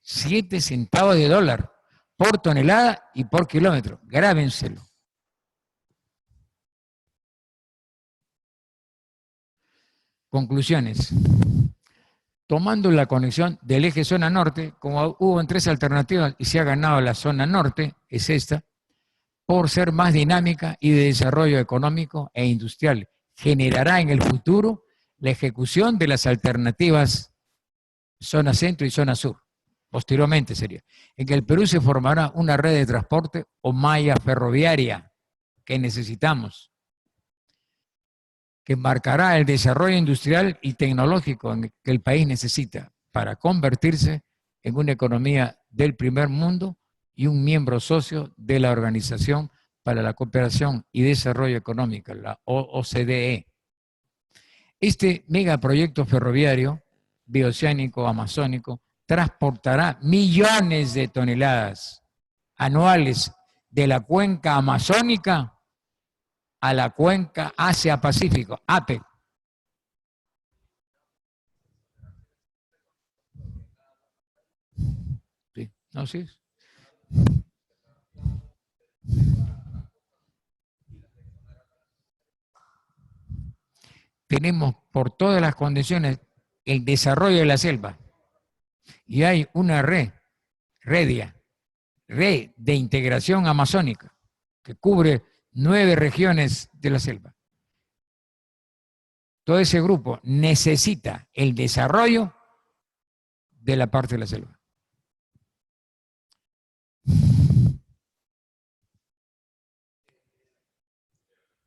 7 centavos de dólar por tonelada y por kilómetro. Grábenselo. Conclusiones. Tomando la conexión del eje zona norte, como hubo en 3 alternativas y se ha ganado la zona norte, es esta, por ser más dinámica y de desarrollo económico e industrial. Generará en el futuro la ejecución de las alternativas zona centro y zona sur. Posteriormente sería. En el Perú se formará una red de transporte o malla ferroviaria que necesitamos, que marcará el desarrollo industrial y tecnológico que el país necesita para convertirse en una economía del primer mundo y un miembro socio de la Organización para la Cooperación y Desarrollo Económico, la OCDE. Este megaproyecto ferroviario, bioceánico, amazónico, transportará millones de toneladas anuales de la cuenca amazónica a la cuenca Asia-Pacífico, APEC. Sí, no, sí. Tenemos por todas las condiciones el desarrollo de la selva y hay una red de integración amazónica que cubre 9 regiones de la selva. Todo ese grupo necesita el desarrollo de la parte de la selva.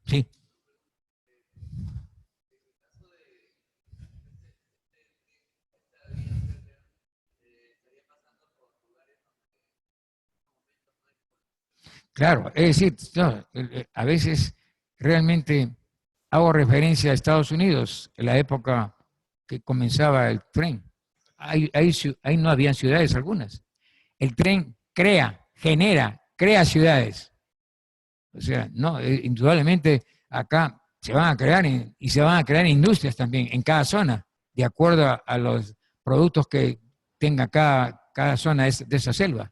Sí. Claro, es decir, no, a veces realmente hago referencia a Estados Unidos, en la época que comenzaba el tren. Ahí no habían ciudades algunas. El tren crea ciudades. O sea, no, indudablemente acá se van a crear y se van a crear industrias también en cada zona, de acuerdo a los productos que tenga cada zona de esa selva.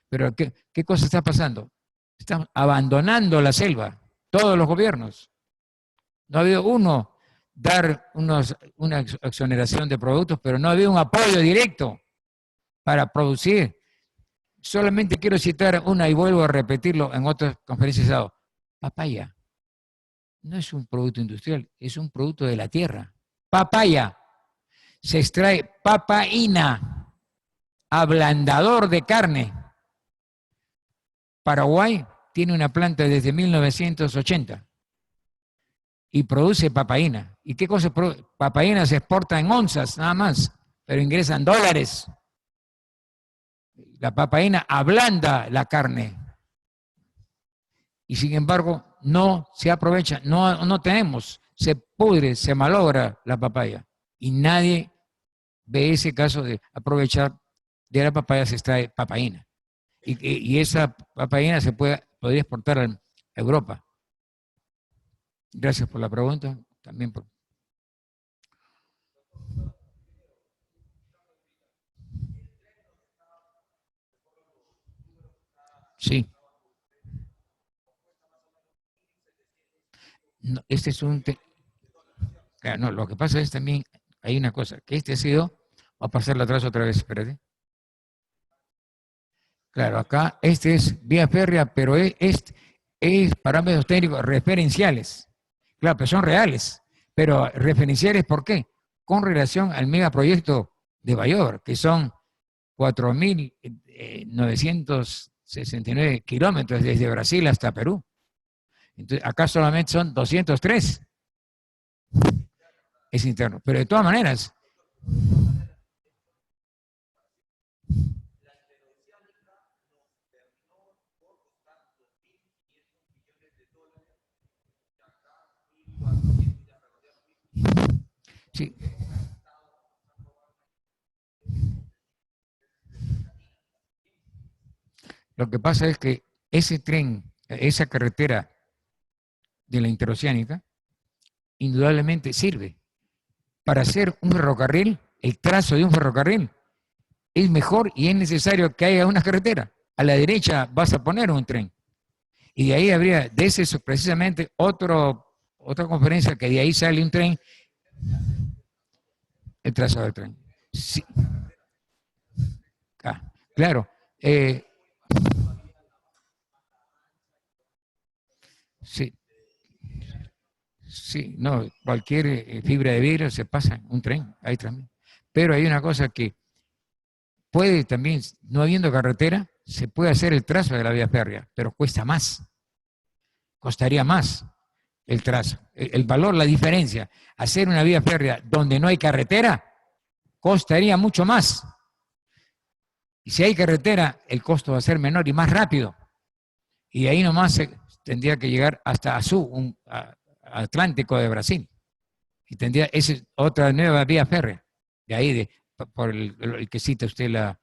Pero ¿qué cosa está pasando? Están abandonando la selva, todos los gobiernos. No ha habido dar una exoneración de productos, pero no ha habido un apoyo directo para producir. Solamente quiero citar una y vuelvo a repetirlo en otras conferencias de Estado. Papaya no es un producto industrial, es un producto de la tierra. Papaya. Se extrae papaína, ablandador de carne. Paraguay tiene una planta desde 1980 y produce papaína. ¿Y qué cosa produce? Papaína se exporta en onzas nada más, pero ingresan dólares. La papaína ablanda la carne y sin embargo no se aprovecha, no tenemos, se pudre, se malogra la papaya y nadie ve ese caso de aprovechar de la papaya se extrae papaína. Y esa papa gallina podría exportar a Europa. Gracias por la pregunta. También por... Sí. No, este es un... Claro, no, lo que pasa es también, hay una cosa, que este ha sido, va a pasarla atrás otra vez, espérate. Claro, acá este es vía férrea, pero es parámetros técnicos referenciales. Claro, pero son reales. Pero referenciales, ¿por qué? Con relación al megaproyecto de Bayor, que son 4.969 kilómetros desde Brasil hasta Perú. Entonces, acá solamente son 203. Es interno. Pero de todas maneras, sí, lo que pasa es que ese tren, esa carretera de la interoceánica, indudablemente sirve para hacer un ferrocarril, el trazo de un ferrocarril, es mejor y es necesario que haya una carretera. A la derecha vas a poner un tren. Y de ahí habría, de ese precisamente, otra conferencia que de ahí sale un tren, el trazado del tren. Sí, claro. Sí, sí, no, cualquier fibra de vidrio se pasa en un tren, ahí también. Pero hay una cosa que puede también, no habiendo carretera, se puede hacer el trazo de la vía férrea, pero cuesta más, costaría más el trazo. El valor, la diferencia, hacer una vía férrea donde no hay carretera, costaría mucho más. Y si hay carretera, el costo va a ser menor y más rápido. Y ahí nomás tendría que llegar hasta Azul, Atlántico de Brasil. Y tendría esa otra nueva vía férrea. De ahí, por el que cita usted la...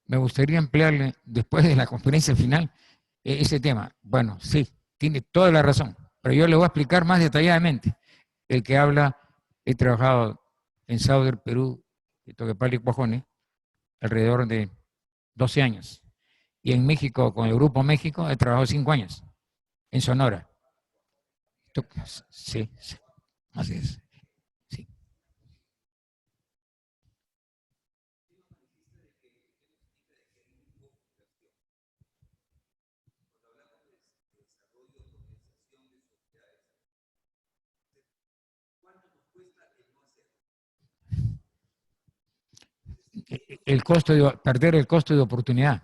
Me gustaría emplearle, después de la conferencia final, ese tema. Bueno, sí, tiene toda la razón, pero yo le voy a explicar más detalladamente. El que habla, he trabajado en Sauder, Perú, y Toquepala y Cuajone, alrededor de 12 años. Y en México, con el Grupo México, he trabajado 5 años, en Sonora. Sí, sí, así es. Sí. El costo perder el costo de oportunidad.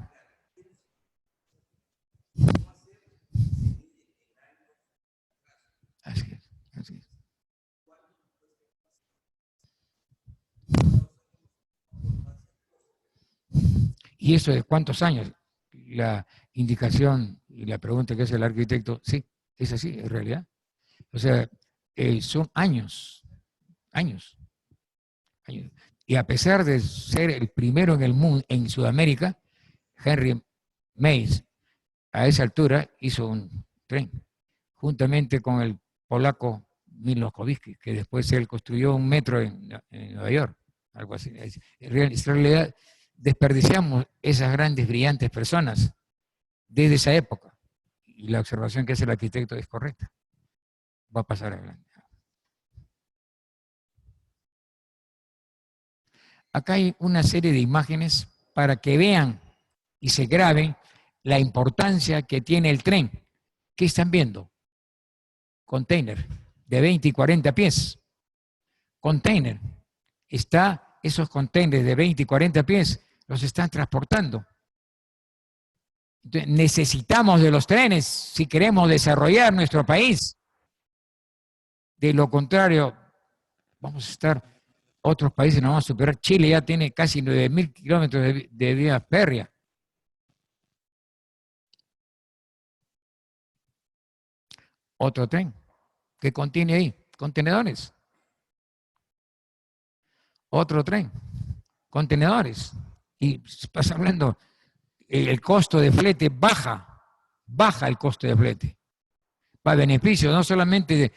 Así es, así es. ¿Y eso de cuántos años? La indicación y la pregunta que hace el arquitecto, sí, es así, en realidad. O sea, son años, años, años. Y a pesar de ser el primero en el mundo, en Sudamérica, Henry Mays, a esa altura, hizo un tren, juntamente con el polaco Milos Kowiecki, que después él construyó un metro en Nueva York, algo así. En realidad, desperdiciamos esas grandes, brillantes personas desde esa época. Y la observación que hace el arquitecto es correcta. Va a pasar adelante. Acá hay una serie de imágenes para que vean y se graben la importancia que tiene el tren. ¿Qué están viendo? Container de 20 y 40 pies. Container. Esos containers de 20 y 40 pies los están transportando. Entonces, necesitamos de los trenes si queremos desarrollar nuestro país. De lo contrario, vamos a estar, otros países nos vamos a superar. Chile ya tiene casi 9.000 kilómetros de vía férrea. Otro tren. ¿Qué contiene ahí? Contenedores. Otro tren. Contenedores. Y estás hablando, el costo de flete baja el costo de flete. Va a beneficio no solamente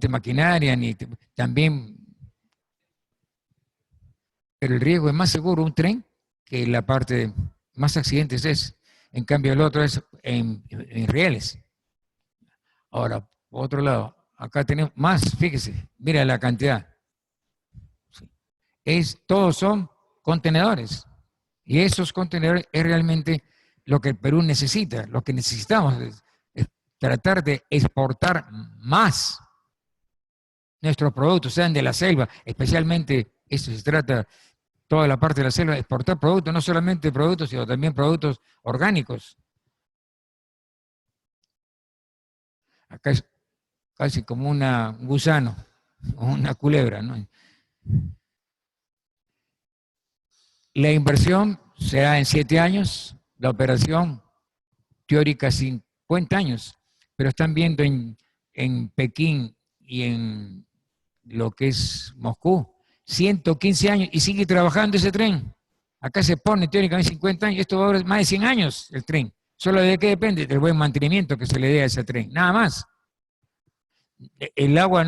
maquinaria, ni también, pero el riesgo es más seguro un tren que la parte más accidentes es. En cambio el otro es en rieles. Ahora, por otro lado, acá tenemos más, fíjese, mira la cantidad. Todos son contenedores. Y esos contenedores es realmente lo que el Perú necesita. Lo que necesitamos es tratar de exportar más nuestros productos, sean de la selva, especialmente, eso se trata, toda la parte de la selva, exportar productos, no solamente productos, sino también productos orgánicos. Acá es casi como un gusano, o una culebra, ¿no? La inversión será en 7 años, la operación teórica 50 años, pero están viendo en Pekín y en lo que es Moscú, 115 años y sigue trabajando ese tren. Acá se pone teóricamente 50 años, esto va a durar más de 100 años el tren. ¿Solo de qué depende? Del buen mantenimiento que se le dé a ese tren, nada más. El agua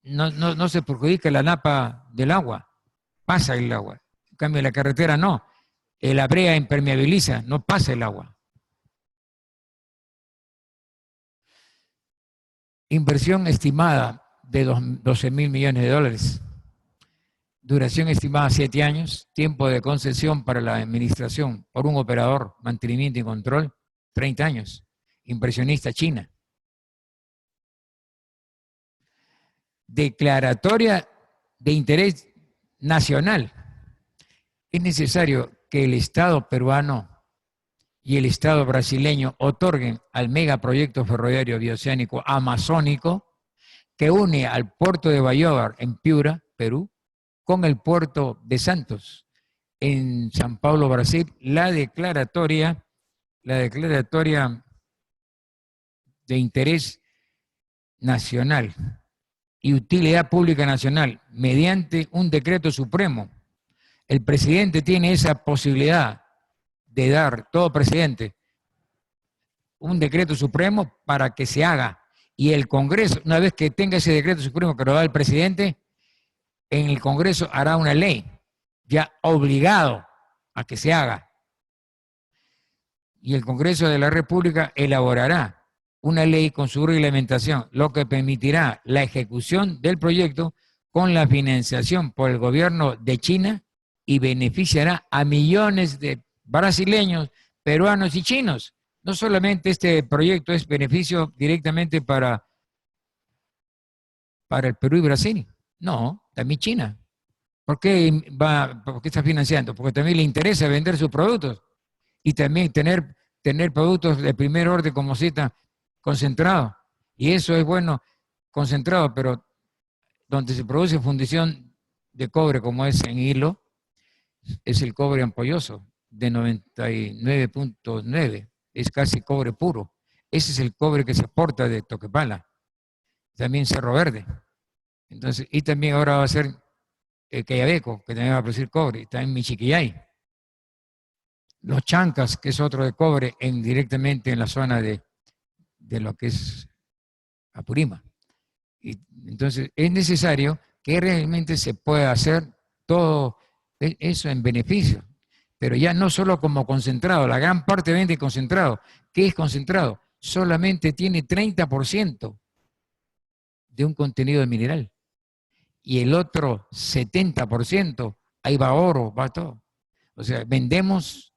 no se perjudica la napa del agua, pasa el agua. En cambio, la carretera no. La brea impermeabiliza, no pasa el agua. Inversión estimada de 12.000 millones de dólares. Duración estimada 7 años. Tiempo de concesión para la administración por un operador, mantenimiento y control, 30 años. Inversionista China. Declaratoria de interés nacional. Es necesario que el Estado peruano y el Estado brasileño otorguen al megaproyecto ferroviario bioceánico amazónico que une al puerto de Bayóvar en Piura, Perú, con el puerto de Santos en San Paulo, Brasil, la declaratoria de interés nacional y utilidad pública nacional mediante un decreto supremo. El presidente tiene esa posibilidad de dar, todo presidente, un decreto supremo para que se haga. Y el Congreso, una vez que tenga ese decreto supremo que lo da el presidente, en el Congreso hará una ley, ya obligado a que se haga. Y el Congreso de la República elaborará una ley con su reglamentación, lo que permitirá la ejecución del proyecto con la financiación por el gobierno de China y beneficiará a millones de brasileños, peruanos y chinos. No solamente este proyecto es beneficio directamente para el Perú y Brasil, no, también China. ¿Por qué está financiando? Porque también le interesa vender sus productos y también tener productos de primer orden como cita concentrado. Y eso es bueno, concentrado, pero donde se produce fundición de cobre como es en Hilo, es el cobre ampolloso de 99.9, es casi cobre puro. Ese es el cobre que se exporta de Toquepala, también Cerro Verde. Entonces, y también ahora va a ser Quellaveco, que también va a producir cobre, está en Michiquillay. Los Chancas, que es otro de cobre, directamente en la zona de lo que es Apurima. Y entonces es necesario que realmente se pueda hacer todo eso en beneficio, pero ya no solo como concentrado, la gran parte vende concentrado. ¿Qué es concentrado? Solamente tiene 30% de un contenido de mineral y el otro 70%, ahí va oro, va todo. O sea, vendemos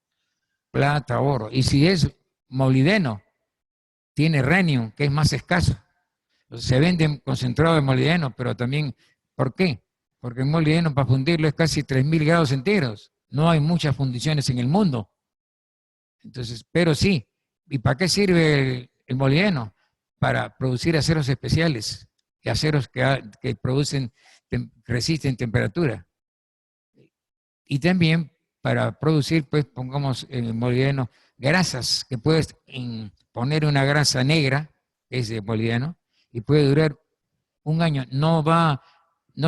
plata, oro, y si es molibdeno, tiene rhenium, que es más escaso. Entonces, se vende concentrado de molibdeno, pero también, ¿por qué? Porque el molibdeno para fundirlo es casi 3.000 grados centígrados. No hay muchas fundiciones en el mundo. Entonces, pero sí. ¿Y para qué sirve el molibdeno? Para producir aceros especiales, aceros que resisten temperatura. Y también para producir, pues pongamos en el molibdeno grasas, que puedes poner una grasa negra, que es de molibdeno, y puede durar un año. No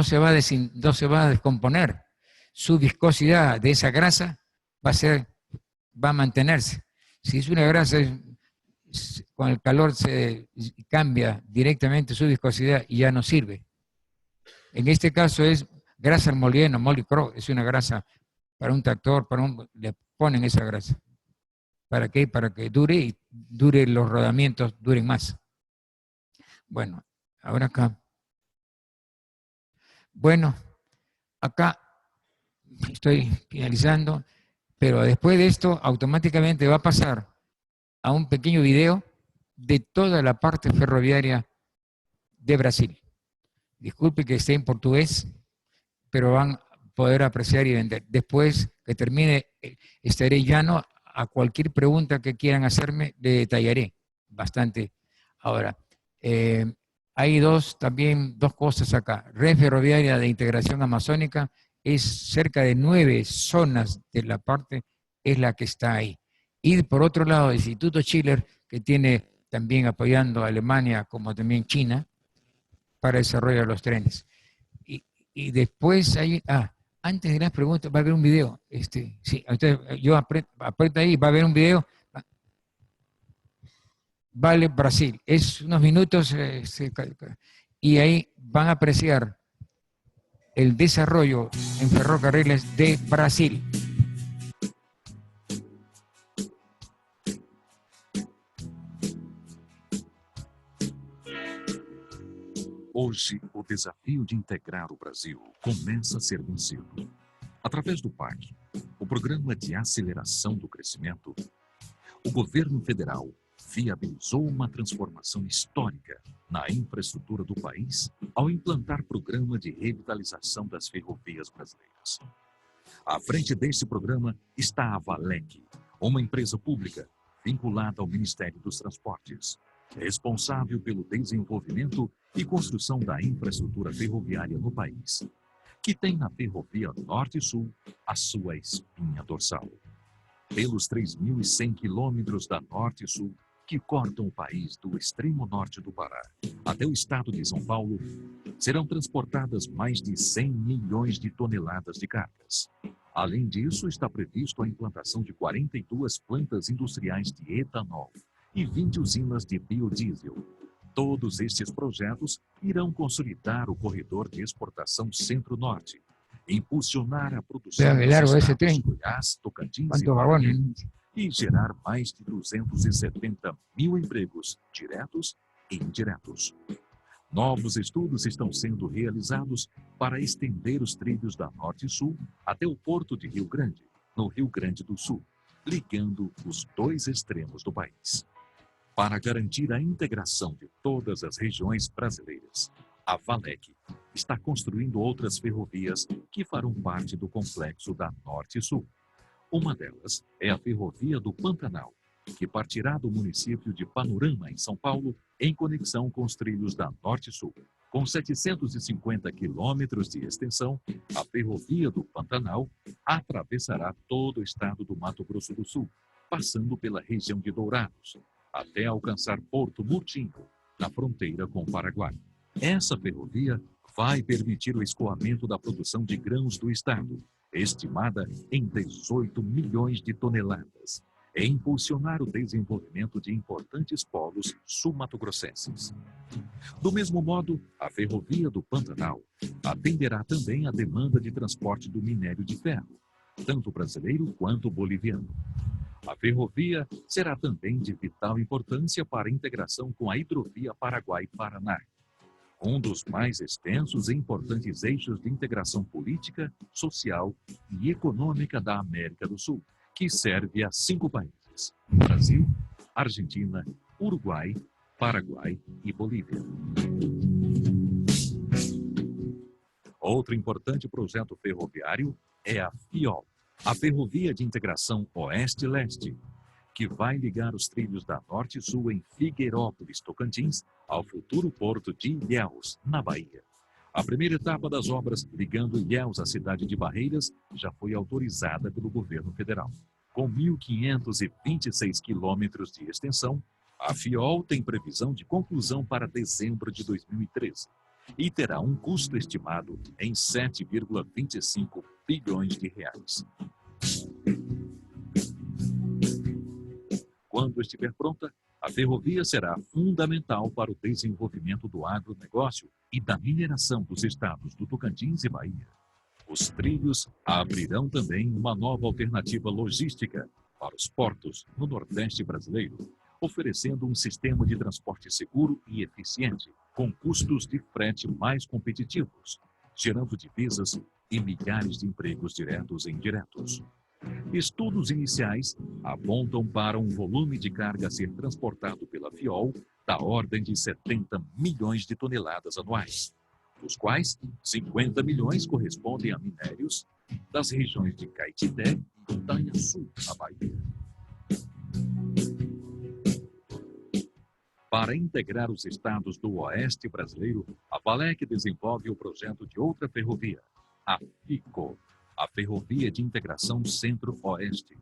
se va a descomponer. Su viscosidad de esa grasa va a mantenerse. Si es una grasa, con el calor se cambia directamente su viscosidad y ya no sirve. En este caso es grasa al molibdeno, molicro, es una grasa para un tractor, le ponen esa grasa. ¿Para qué? Para que dure los rodamientos duren más. Bueno, ahora acá. Bueno, acá estoy finalizando, pero después de esto automáticamente va a pasar a un pequeño video de toda la parte ferroviaria de Brasil. Disculpe que esté en portugués, pero van a poder apreciar y vender. Después que termine, estaré llano a cualquier pregunta que quieran hacerme, le detallaré bastante. Ahora, hay también dos cosas acá. Red Ferroviaria de Integración Amazónica es cerca de 9 zonas de la parte, es la que está ahí. Y por otro lado, el Instituto Schiller, que tiene también apoyando a Alemania como también China para el desarrollo de los trenes. Y después hay, antes de las preguntas va a haber un video. Sí, entonces yo aprieto ahí, va a haber un video. Vale Brasil, es unos minutos y ahí van a apreciar el desarrollo en ferrocarriles de Brasil. Hoje, o desafio de integrar o Brasil começa a ser vencido. Através do PAC, o Programa de Aceleração do Crescimento, o governo federal viabilizou uma transformação histórica na infraestrutura do país ao implantar programa de revitalização das ferrovias brasileiras. À frente deste programa está a Valec, uma empresa pública vinculada ao Ministério dos Transportes, responsável pelo desenvolvimento e construção da infraestrutura ferroviária no país, que tem na Ferrovia Norte-Sul a sua espinha dorsal. Pelos 3.100 quilômetros da Norte-Sul, que cortam o país do extremo norte do Pará até o estado de São Paulo, serão transportadas mais de 100 milhões de toneladas de cargas. Além disso, está previsto a implantação de 42 plantas industriais de etanol e 20 usinas de biodiesel. Todos estes projetos irão consolidar o corredor de exportação Centro-Norte, impulsionar a produção dos estados de Goiás, Tocantins e Bahia e gerar mais de 270 mil empregos diretos e indiretos. Novos estudos estão sendo realizados para estender os trilhos da Norte e Sul até o Porto de Rio Grande, no Rio Grande do Sul, ligando os dois extremos do país. Para garantir a integração de todas as regiões brasileiras, a Valec está construindo outras ferrovias que farão parte do complexo da Norte e Sul. Uma delas é a Ferrovia do Pantanal, que partirá do município de Panorama, em São Paulo, em conexão com os trilhos da Norte e Sul. Com 750 quilômetros de extensão, a Ferrovia do Pantanal atravessará todo o estado do Mato Grosso do Sul, passando pela região de Dourados, até alcançar Porto Murtinho, na fronteira com o Paraguai. Essa ferrovia vai permitir o escoamento da produção de grãos do estado, estimada em 18 milhões de toneladas, e impulsionar o desenvolvimento de importantes polos sul-mato-grossenses. Do mesmo modo, a Ferrovia do Pantanal atenderá também a demanda de transporte do minério de ferro, tanto brasileiro quanto boliviano. A ferrovia será também de vital importância para a integração com a hidrovia Paraguai-Paraná, um dos mais extensos e importantes eixos de integração política, social e econômica da América do Sul, que serve a 5 países: Brasil, Argentina, Uruguai, Paraguai e Bolívia. Outro importante projeto ferroviário é a FIOL, a Ferrovia de Integração Oeste-Leste, que vai ligar os trilhos da Norte e Sul em Figueirópolis, Tocantins, ao futuro porto de Ilhéus, na Bahia. A primeira etapa das obras ligando Ilhéus à cidade de Barreiras já foi autorizada pelo governo federal. Com 1.526 quilômetros de extensão, a FIOL tem previsão de conclusão para dezembro de 2013 e terá um custo estimado em 7,25 bilhões de reais. Quando estiver pronta, a ferrovia será fundamental para o desenvolvimento do agronegócio e da mineração dos estados do Tocantins e Bahia. Os trilhos abrirão também uma nova alternativa logística para os portos no Nordeste brasileiro, oferecendo um sistema de transporte seguro e eficiente, com custos de frete mais competitivos, gerando divisas e milhares de empregos diretos e indiretos. Estudos iniciais apontam para um volume de carga a ser transportado pela FIOL da ordem de 70 milhões de toneladas anuais, dos quais 50 milhões correspondem a minérios das regiões de Caetité e Itanhaçu, na Bahia. Para integrar os estados do Oeste brasileiro, a Valec desenvolve o projeto de outra ferrovia, a FICO, a Ferrovia de Integração Centro-Oeste.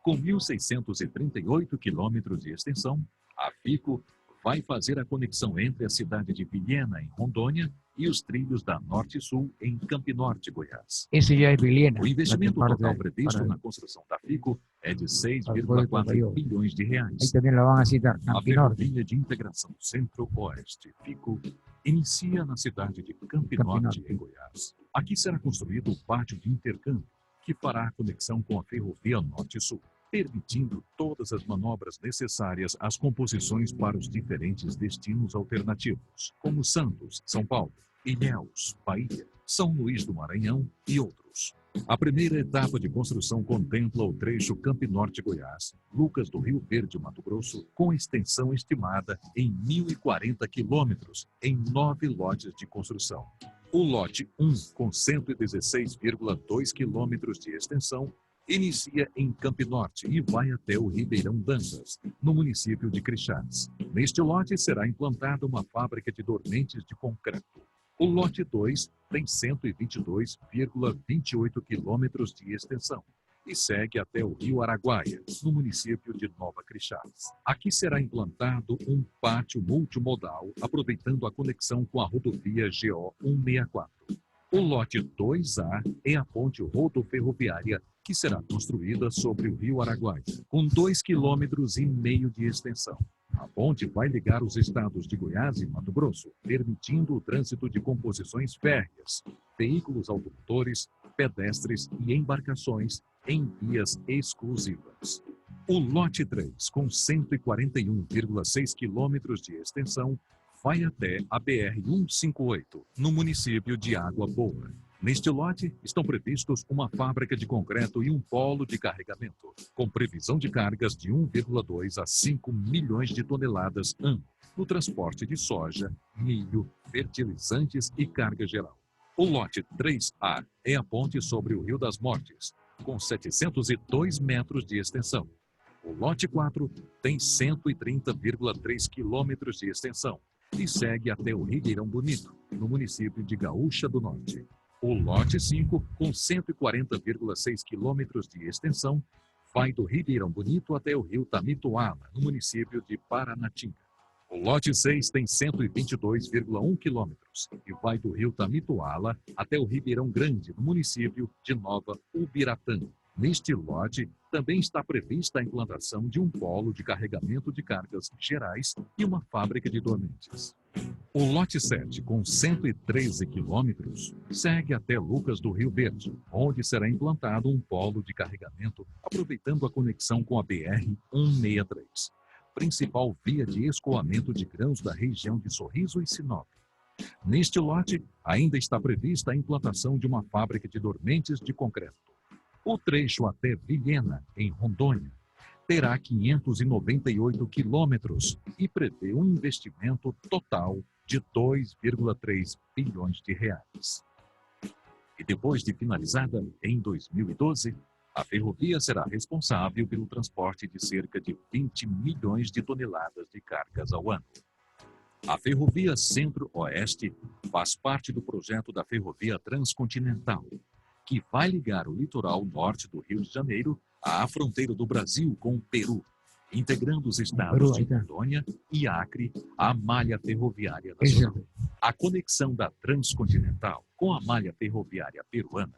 Com 1.638 quilômetros de extensão, a FICO vai fazer a conexão entre a cidade de Vilhena, em Rondônia, e os trilhos da Norte e Sul, em Campinorte, Goiás. Esse já é Vilhena. O investimento total previsto na construção da FICO é de 6,4 bilhões de reais. Aí também lá a cidade A Campinorte. Ferrovia de Integração Centro-Oeste, FICO, inicia na cidade de Campinorte, em Goiás. Aqui será construído o pátio de intercâmbio, que fará a conexão com a Ferrovia Norte-Sul, permitindo todas as manobras necessárias às composições para os diferentes destinos alternativos, como Santos, São Paulo, Ilhéus, Bahia, São Luís do Maranhão e outros. A primeira etapa de construção contempla o trecho Campinorte-Goiás, Lucas do Rio Verde, Mato Grosso, com extensão estimada em 1.040 quilômetros, em 9 lotes de construção. O lote 1, com 116,2 quilômetros de extensão, inicia em Campinorte e vai até o Ribeirão Dantas, no município de Crixás. Neste lote será implantada uma fábrica de dormentes de concreto. O lote 2 tem 122,28 quilômetros de extensão e segue até o Rio Araguaia, no município de Nova Crixás. Aqui será implantado um pátio multimodal, aproveitando a conexão com a rodovia GO 164. O lote 2A é a ponte rodoferroviária que será construída sobre o Rio Araguaia, com 2,5 quilômetros de extensão. A ponte vai ligar os estados de Goiás e Mato Grosso, permitindo o trânsito de composições férreas, veículos automotores, pedestres e embarcações em vias exclusivas. O lote 3, com 141,6 quilômetros de extensão, vai até a BR-158, no município de Água Boa. Neste lote, estão previstos uma fábrica de concreto e um polo de carregamento, com previsão de cargas de 1,2 a 5 milhões de toneladas ano, no transporte de soja, milho, fertilizantes e carga geral. O lote 3A é a ponte sobre o Rio das Mortes, com 702 metros de extensão. O lote 4 tem 130,3 quilômetros de extensão e segue até o Ribeirão Bonito, no município de Gaúcha do Norte. O lote 5, com 140,6 quilômetros de extensão, vai do Ribeirão Bonito até o rio Tamitoala, no município de Paranatinga. O lote 6 tem 122,1 quilômetros e vai do rio Tamitoala até o Ribeirão Grande, no município de Nova Ubiratã. Neste lote, também está prevista a implantação de um polo de carregamento de cargas gerais e uma fábrica de dormentes. O lote 7, com 113 quilômetros, segue até Lucas do Rio Verde, onde será implantado um polo de carregamento, aproveitando a conexão com a BR-163, principal via de escoamento de grãos da região de Sorriso e Sinop. Neste lote, ainda está prevista a implantação de uma fábrica de dormentes de concreto. O trecho até Vilhena, em Rondônia, terá 598 quilômetros e prevê um investimento total de 2,3 bilhões de reais. E depois de finalizada, em 2012, A ferrovia será responsável pelo transporte de cerca de 20 milhões de toneladas de cargas ao ano. A Ferrovia Centro-Oeste faz parte do projeto da Ferrovia Transcontinental, que vai ligar o litoral norte do Rio de Janeiro à fronteira do Brasil com o Peru, integrando os estados de Rondônia e Acre à malha ferroviária nacional. A conexão da Transcontinental com a malha ferroviária peruana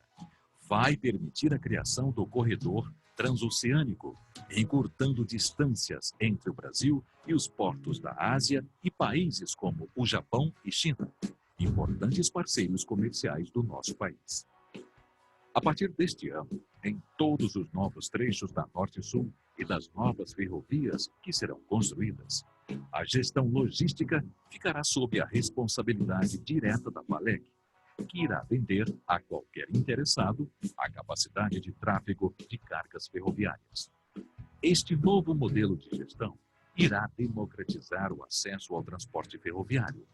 vai permitir a criação do corredor transoceânico, encurtando distâncias entre o Brasil e os portos da Ásia e países como o Japão e China, importantes parceiros comerciais do nosso país. A partir deste ano, em todos os novos trechos da Norte-Sul e das novas ferrovias que serão construídas, a gestão logística ficará sob a responsabilidade direta da FALEG, que irá vender a qualquer interessado a capacidade de tráfego de cargas ferroviárias. Este novo modelo de gestão irá democratizar o acesso ao transporte ferroviário,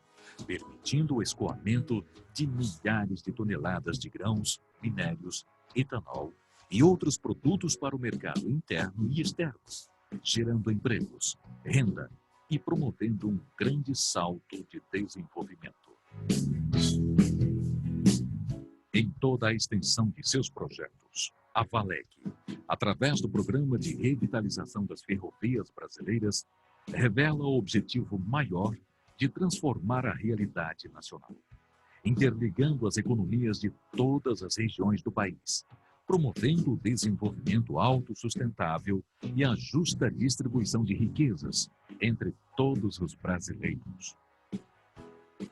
permitindo o escoamento de milhares de toneladas de grãos, minérios, etanol e outros produtos para o mercado interno e externo, gerando empregos, renda e promovendo um grande salto de desenvolvimento. Em toda a extensão de seus projetos, a FALEG, através do Programa de Revitalização das Ferrovias Brasileiras, revela o objetivo maior de transformar a realidade nacional, interligando as economias de todas as regiões do país, promovendo o desenvolvimento autossustentável e a justa distribuição de riquezas entre todos os brasileiros.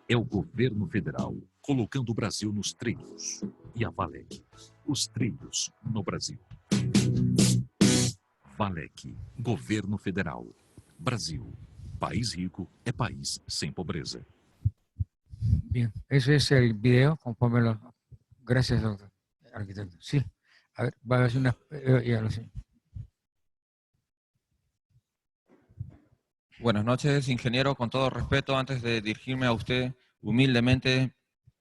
É o governo federal colocando o Brasil nos trilhos e a FALEG, os trilhos no Brasil. FALEG, Governo Federal. Brasil, país rico é país sem pobreza. Bien, ese es el video conforme lo... Gracias, doctor, arquitecto. Sí, a ver, va a hacer una... ya lo sé. Buenas noches, ingeniero. Con todo respeto, antes de dirigirme a usted, humildemente,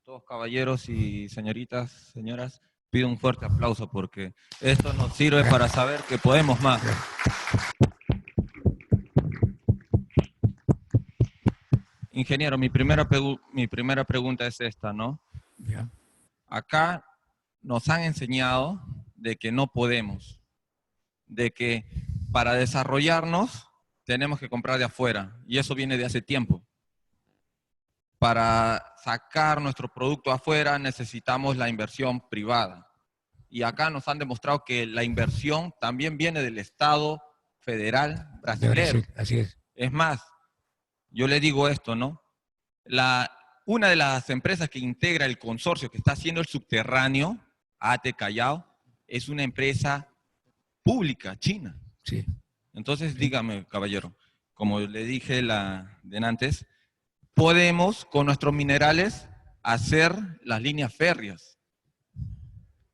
todos caballeros y señoritas, señoras, pido un fuerte aplauso porque esto nos sirve para saber que podemos más. Ingeniero, mi primera pregunta es esta, ¿no? Ya. Acá nos han enseñado de que no podemos, de que para desarrollarnos tenemos que comprar de afuera, y eso viene de hace tiempo. Para sacar nuestro producto afuera necesitamos la inversión privada. Y acá nos han demostrado que la inversión también viene del Estado federal brasileño. Así es. Es más, yo le digo esto, ¿no? Una de las empresas que integra el consorcio que está haciendo el subterráneo, AT Callao, es una empresa pública china. Sí. Entonces, dígame, caballero, como le dije antes, podemos con nuestros minerales hacer las líneas férreas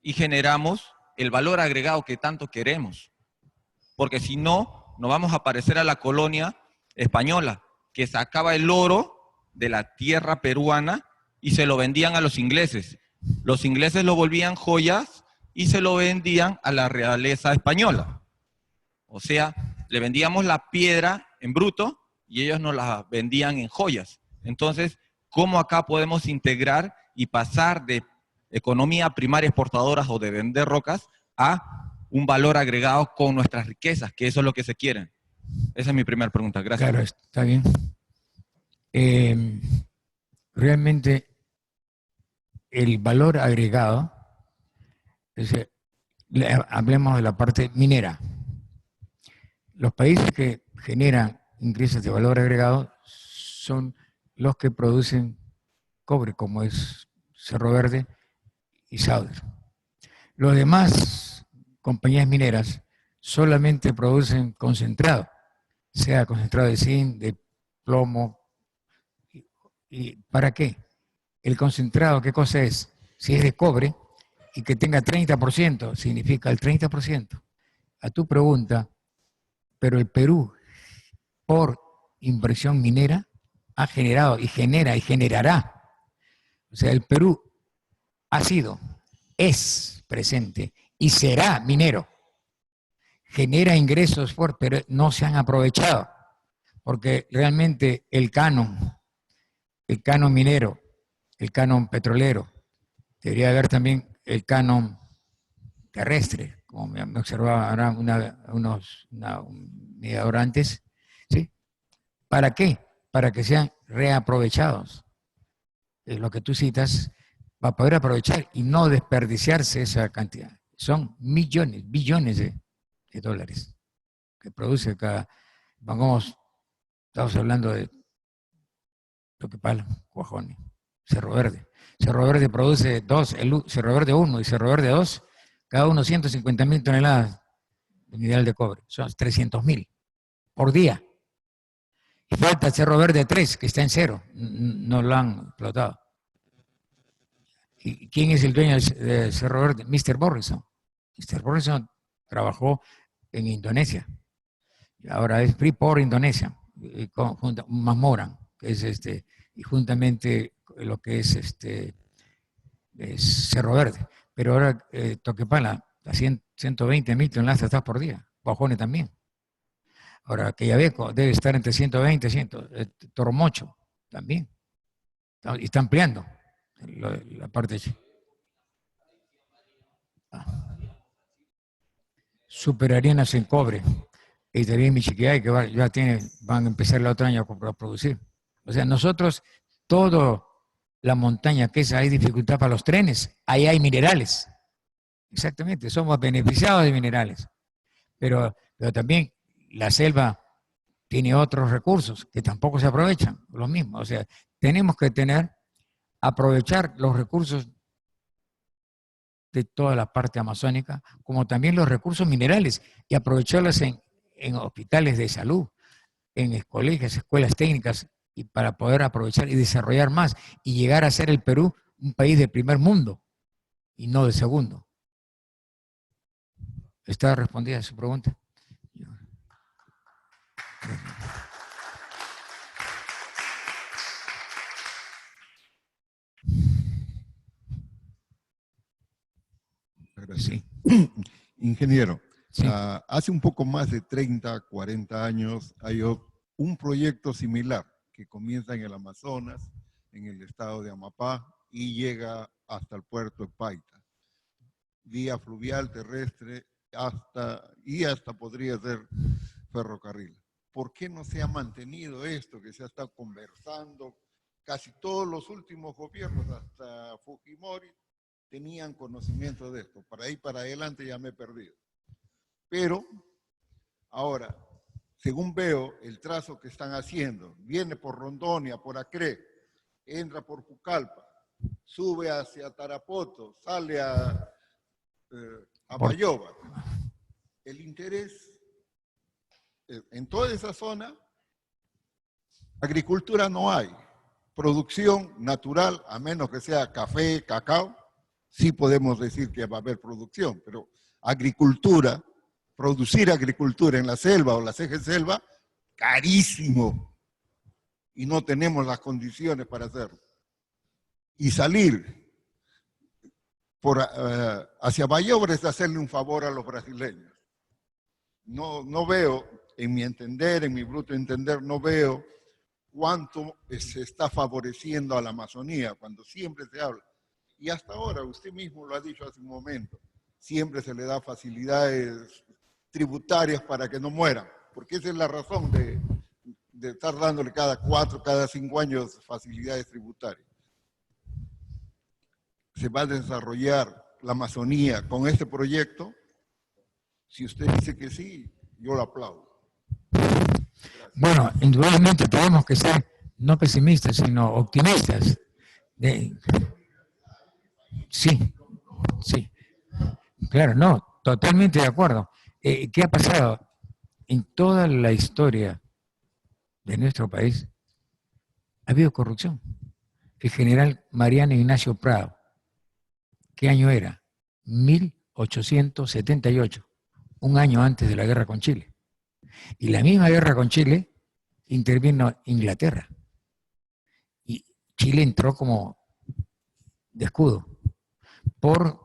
y generamos el valor agregado que tanto queremos. Porque si no, nos vamos a parecer a la colonia española, que sacaba el oro de la tierra peruana y se lo vendían a los ingleses. Los ingleses lo volvían joyas y se lo vendían a la realeza española. O sea, le vendíamos la piedra en bruto y ellos nos la vendían en joyas. Entonces, ¿cómo acá podemos integrar y pasar de economía primaria exportadora o de vender rocas a un valor agregado con nuestras riquezas, que eso es lo que se quiere? Esa es mi primera pregunta. Gracias. Claro, está bien. Realmente el valor agregado, hablemos de la parte minera. Los países que generan ingresos de valor agregado son los que producen cobre, como es Cerro Verde y Sauder. Los demás compañías mineras solamente producen concentrado, sea concentrado de zinc, de plomo. ¿Y para qué? El concentrado, ¿qué cosa es? Si es de cobre y que tenga 30%, significa el 30%. A tu pregunta, pero el Perú, por inversión minera, ha generado y genera y generará. O sea, el Perú ha sido, es presente y será minero. Genera ingresos fuertes, pero no se han aprovechado, porque realmente el canon minero, el canon petrolero, debería haber también el canon terrestre, como me observaba ahora media hora antes, ¿sí? ¿Para qué? Para que sean reaprovechados. Lo que tú citas, para poder aprovechar y no desperdiciarse esa cantidad. Son millones, billones de dólares que produce cada, estamos hablando de Toquepala, Cuajone, Cerro Verde. Cerro Verde produce Cerro Verde 1 y Cerro Verde 2, cada uno 150.000 toneladas de mineral de cobre. Son 300.000 por día. Y falta Cerro Verde 3, que está en cero, no lo han explotado. ¿Y quién es el dueño de Cerro Verde? Mr. Morrison. Mr. Morrison trabajó en Indonesia. Ahora es Freeport Indonesia, junto Masmoran, que es y juntamente lo que es Cerro Verde. Pero ahora Toquepala, a 120.000 toneladas por día. Cuajone también. Ahora, Quellaveco debe estar entre 120 y 100. Toromocho también. Y está ampliando la parte de... Superarenas en cobre. Y también Michiquillay, que van a empezar el otro año a producir. O sea, nosotros, toda la montaña que hay dificultad para los trenes, ahí hay minerales. Exactamente, somos beneficiados de minerales. Pero también la selva tiene otros recursos que tampoco se aprovechan, lo mismo. O sea, tenemos que aprovechar los recursos de toda la parte amazónica, como también los recursos minerales, y aprovecharlos en hospitales de salud, en colegios, escuelas técnicas, y para poder aprovechar y desarrollar más, y llegar a ser el Perú un país de primer mundo, y no de segundo. ¿Está respondida su pregunta? Gracias. Sí. Ingeniero, Sí. Hace un poco más de 30, 40 años hay un proyecto similar que comienza en el Amazonas, en el estado de Amapá, y llega hasta el puerto de Paita. Vía fluvial, terrestre, hasta podría ser ferrocarril. ¿Por qué no se ha mantenido esto que se ha estado conversando? Casi todos los últimos gobiernos, hasta Fujimori, tenían conocimiento de esto. Para ahí para adelante ya me he perdido. Pero ahora, según veo el trazo que están haciendo, viene por Rondonia, por Acre, entra por Pucallpa, sube hacia Tarapoto, sale a Bayoba. El interés en toda esa zona, agricultura no hay. Producción natural, a menos que sea café, cacao, sí podemos decir que va a haber producción, pero agricultura, producir agricultura en la selva o la ceja selva, carísimo. Y no tenemos las condiciones para hacerlo. Y salir hacia Bayobre es hacerle un favor a los brasileños. No veo, en mi entender, en mi bruto entender, no veo cuánto se está favoreciendo a la Amazonía cuando siempre se habla. Y hasta ahora, usted mismo lo ha dicho hace un momento, siempre se le da facilidades tributarias para que no mueran, porque esa es la razón de estar dándole cada 4, cada 5 años facilidades tributarias. Se va a desarrollar la Amazonía con este proyecto. Si usted dice que sí, yo lo aplaudo. Gracias. Bueno, indudablemente tenemos que ser no pesimistas, sino optimistas. Sí, sí. Claro, no, totalmente de acuerdo. ¿Qué ha pasado? En toda la historia de nuestro país ha habido corrupción. El general Mariano Ignacio Prado, ¿qué año era? 1878, un año antes de la guerra con Chile. Y la misma guerra con Chile intervino Inglaterra. Y Chile entró como de escudo por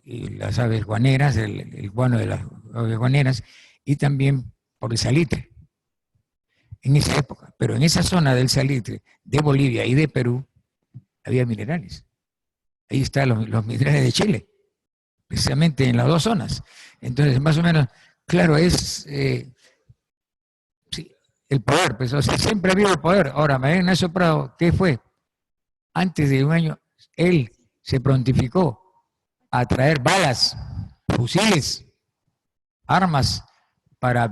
y las aves guaneras, el guano de las aves guaneras, y también por el salitre, en esa época. Pero en esa zona del salitre, de Bolivia y de Perú, había minerales. Ahí están los minerales de Chile, precisamente en las dos zonas. Entonces, más o menos, claro, es sí, el poder, pues, o sea, siempre ha habido poder. Ahora, Mariano Ignacio Prado, ¿qué fue? Antes de un año, él se prontificó a traer balas, fusiles, armas para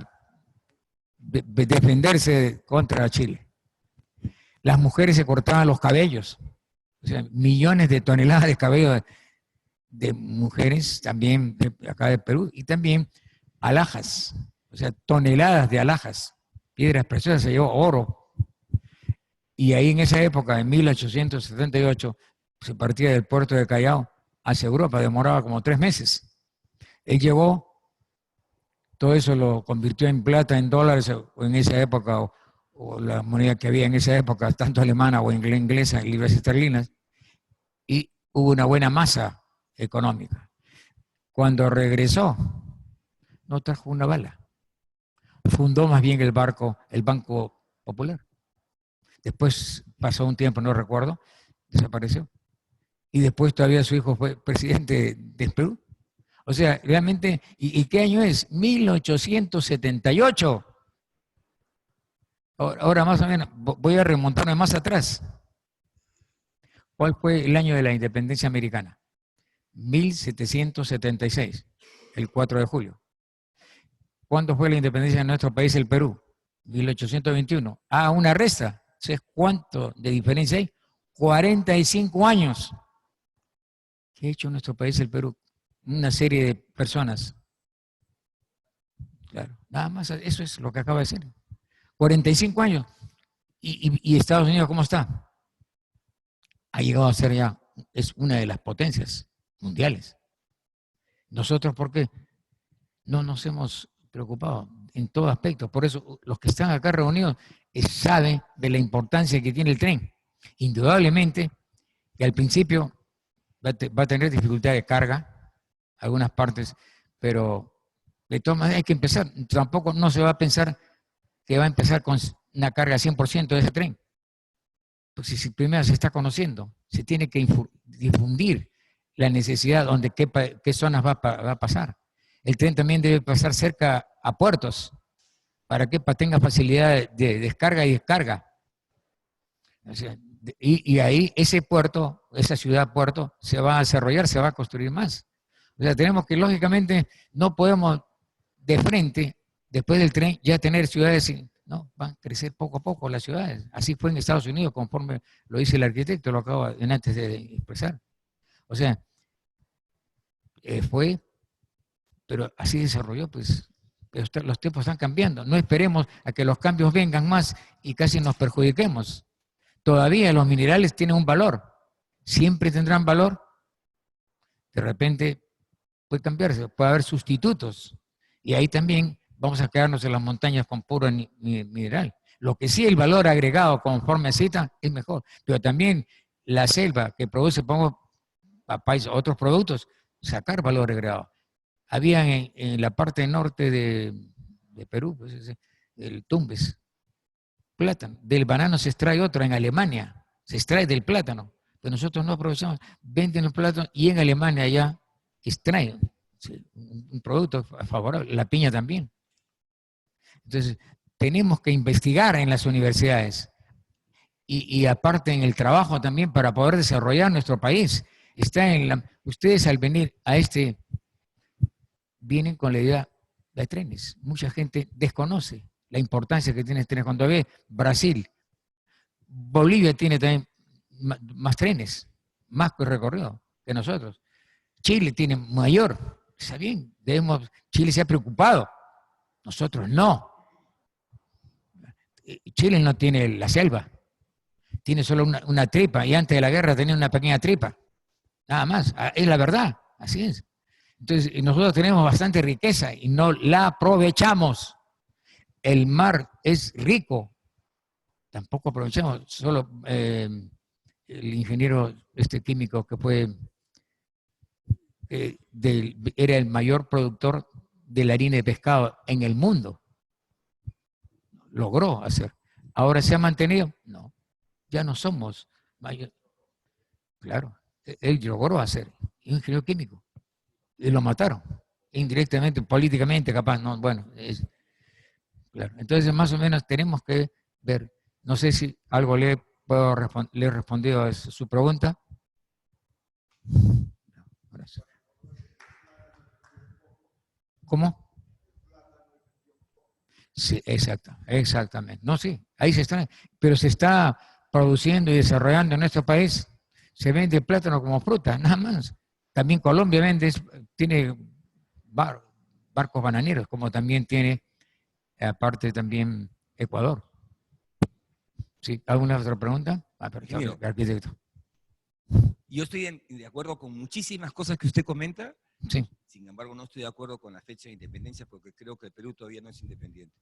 defenderse contra Chile. Las mujeres se cortaban los cabellos, o sea, millones de toneladas de cabello de mujeres, también de acá de Perú, y también alhajas, o sea, toneladas de alhajas, piedras preciosas, se llevó oro. Y ahí en esa época, en 1878, se partía del puerto de Callao hacia Europa, demoraba como 3 meses. Él llevó, todo eso lo convirtió en plata, en dólares, o en esa época, o la moneda que había en esa época, tanto alemana o inglesa, libras esterlinas, y hubo una buena masa económica. Cuando regresó, no trajo una bala. Fundó más bien el Banco Popular. Después pasó un tiempo, no recuerdo, desapareció. Y después todavía su hijo fue presidente de Perú. O sea, realmente, ¿y qué año es? 1878. Ahora más o menos, voy a remontarme más atrás. ¿Cuál fue el año de la independencia americana? 1776, el 4 de julio. ¿Cuándo fue la independencia de nuestro país, el Perú? 1821. Ah, una resta. ¿Sabes cuánto de diferencia hay? 45 años. ¿Qué ha hecho nuestro país, el Perú? Una serie de personas. Claro, nada más, eso es lo que acaba de decir. 45 años. ¿Y Estados Unidos cómo está? Ha llegado a ser ya, es una de las potencias mundiales. Nosotros, ¿por qué? No nos hemos preocupado en todo aspecto. Por eso los que están acá reunidos saben de la importancia que tiene el tren. Indudablemente que al principio va a tener dificultad de carga, algunas partes, pero de todas maneras hay que empezar. Tampoco no se va a pensar que va a empezar con una carga 100% de ese tren. Pues si primero se está conociendo, se tiene que difundir la necesidad donde qué zonas va a pasar. El tren también debe pasar cerca a puertos, para que tenga facilidad de descarga y descarga. O sea, y ahí ese puerto, esa ciudad puerto, se va a desarrollar, se va a construir más. O sea, tenemos que, lógicamente, no podemos de frente, después del tren, ya tener ciudades, no, van a crecer poco a poco las ciudades. Así fue en Estados Unidos, conforme lo dice el arquitecto, lo acabo antes de expresar. O sea, pero así desarrolló, pues, los tiempos están cambiando. No esperemos a que los cambios vengan más y casi nos perjudiquemos. Todavía los minerales tienen un valor, siempre tendrán valor. De repente puede cambiarse, puede haber sustitutos. Y ahí también vamos a quedarnos en las montañas con puro mineral. Lo que sí, el valor agregado conforme cita es mejor. Pero también la selva que produce, pongo otros productos, sacar valor agregado. Había en la parte norte de Perú, pues, el Tumbes, plátano. Del banano se extrae otro en Alemania, se extrae del plátano. Pero nosotros no aprovechamos, venden el plátano y en Alemania ya extraen un producto favorable, la piña también. Entonces, tenemos que investigar en las universidades y aparte en el trabajo también para poder desarrollar nuestro país. Ustedes al venir a vienen con la idea de trenes. Mucha gente desconoce la importancia que tiene trenes. Cuando ve Brasil, Bolivia tiene también más trenes, más recorrido que nosotros. Chile tiene mayor. Está bien, Chile se ha preocupado. Nosotros no. Chile no tiene la selva. Tiene solo una tripa y antes de la guerra tenía una pequeña tripa. Nada más. Es la verdad. Así es. Entonces, nosotros tenemos bastante riqueza y no la aprovechamos. El mar es rico, tampoco aprovechamos. Solo el ingeniero químico que fue era el mayor productor de la harina de pescado en el mundo. Logró hacer. ¿Ahora se ha mantenido? No, ya no somos mayor. Claro, él logró hacer, ingeniero químico, y lo mataron, indirectamente, políticamente capaz, no, bueno, claro. Entonces más o menos tenemos que ver, no sé si algo le he respondido a su pregunta. ¿Cómo? Sí, exactamente. No, sí, ahí se está, pero se está produciendo y desarrollando en nuestro país, se vende plátano como fruta, nada más. También Colombia tiene barcos bananeros, como también tiene, aparte también Ecuador. ¿Sí? ¿Alguna otra pregunta? Ingeniero, Arquitecto. yo estoy de acuerdo con muchísimas cosas que usted comenta, Sí. sin embargo no estoy de acuerdo con la fecha de independencia porque creo que el Perú todavía no es independiente.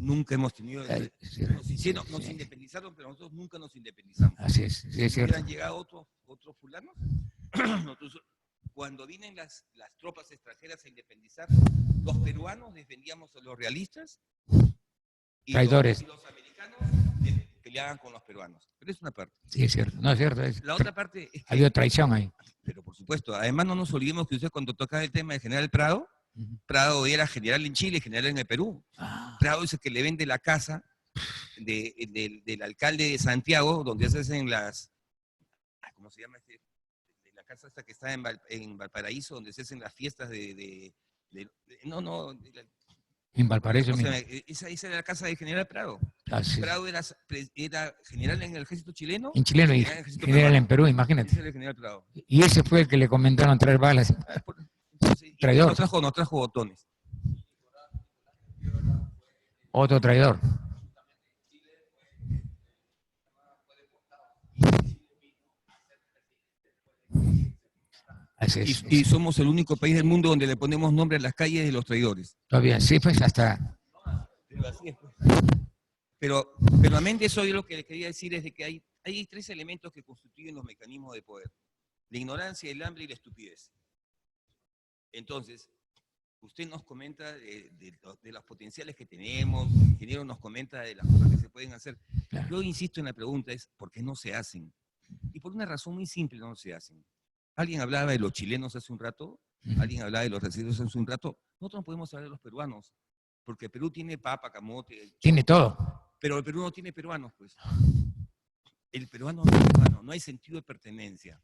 Nunca hemos tenido... Nos independizaron, pero nosotros nunca nos independizamos. Así es, sí, es cierto. Hubieran llegado otros fulanos, nosotros, cuando vienen las tropas extranjeras a independizar, los peruanos defendíamos a los realistas y traidores. los americanos peleaban con los peruanos. Pero es una parte. Sí, es cierto. No, es cierto. La otra parte es que... Había traición ahí. Pero por supuesto, además no nos olvidemos que usted cuando tocaba el tema de General Prado, Prado era general en Chile y general en el Perú. Prado es el que le vende la casa del alcalde de Santiago, donde se hacen las... ¿Cómo se llama? De la casa esta que está en Valparaíso, donde se hacen las fiestas en Valparaíso. Esa era la casa de General Prado. Así Prado era general en el ejército chileno. En chileno y general en Perú, imagínate. Ese era el General Prado. Y ese fue el que le comentaron traer balas. Entonces, Traidor. Nos trajo botones. Otro traidor. Así es. Y somos el único país del mundo donde le ponemos nombre a las calles de los traidores. Todavía, sí, pues hasta... Pero así es. Pero amén de eso, yo lo que le quería decir es de que hay tres elementos que constituyen los mecanismos de poder. La ignorancia, el hambre y la estupidez. Entonces, usted nos comenta de los potenciales que tenemos, el ingeniero nos comenta de las cosas que se pueden hacer. Claro. Yo insisto en la pregunta es, ¿por qué no se hacen? Y por una razón muy simple no se hacen. Alguien hablaba de los chilenos hace un rato, alguien hablaba de los brasileños hace un rato. Nosotros no podemos hablar de los peruanos, porque Perú tiene papa, camote. Tiene todo. Pero el Perú no tiene peruanos, pues. El peruano no es peruano, no hay sentido de pertenencia.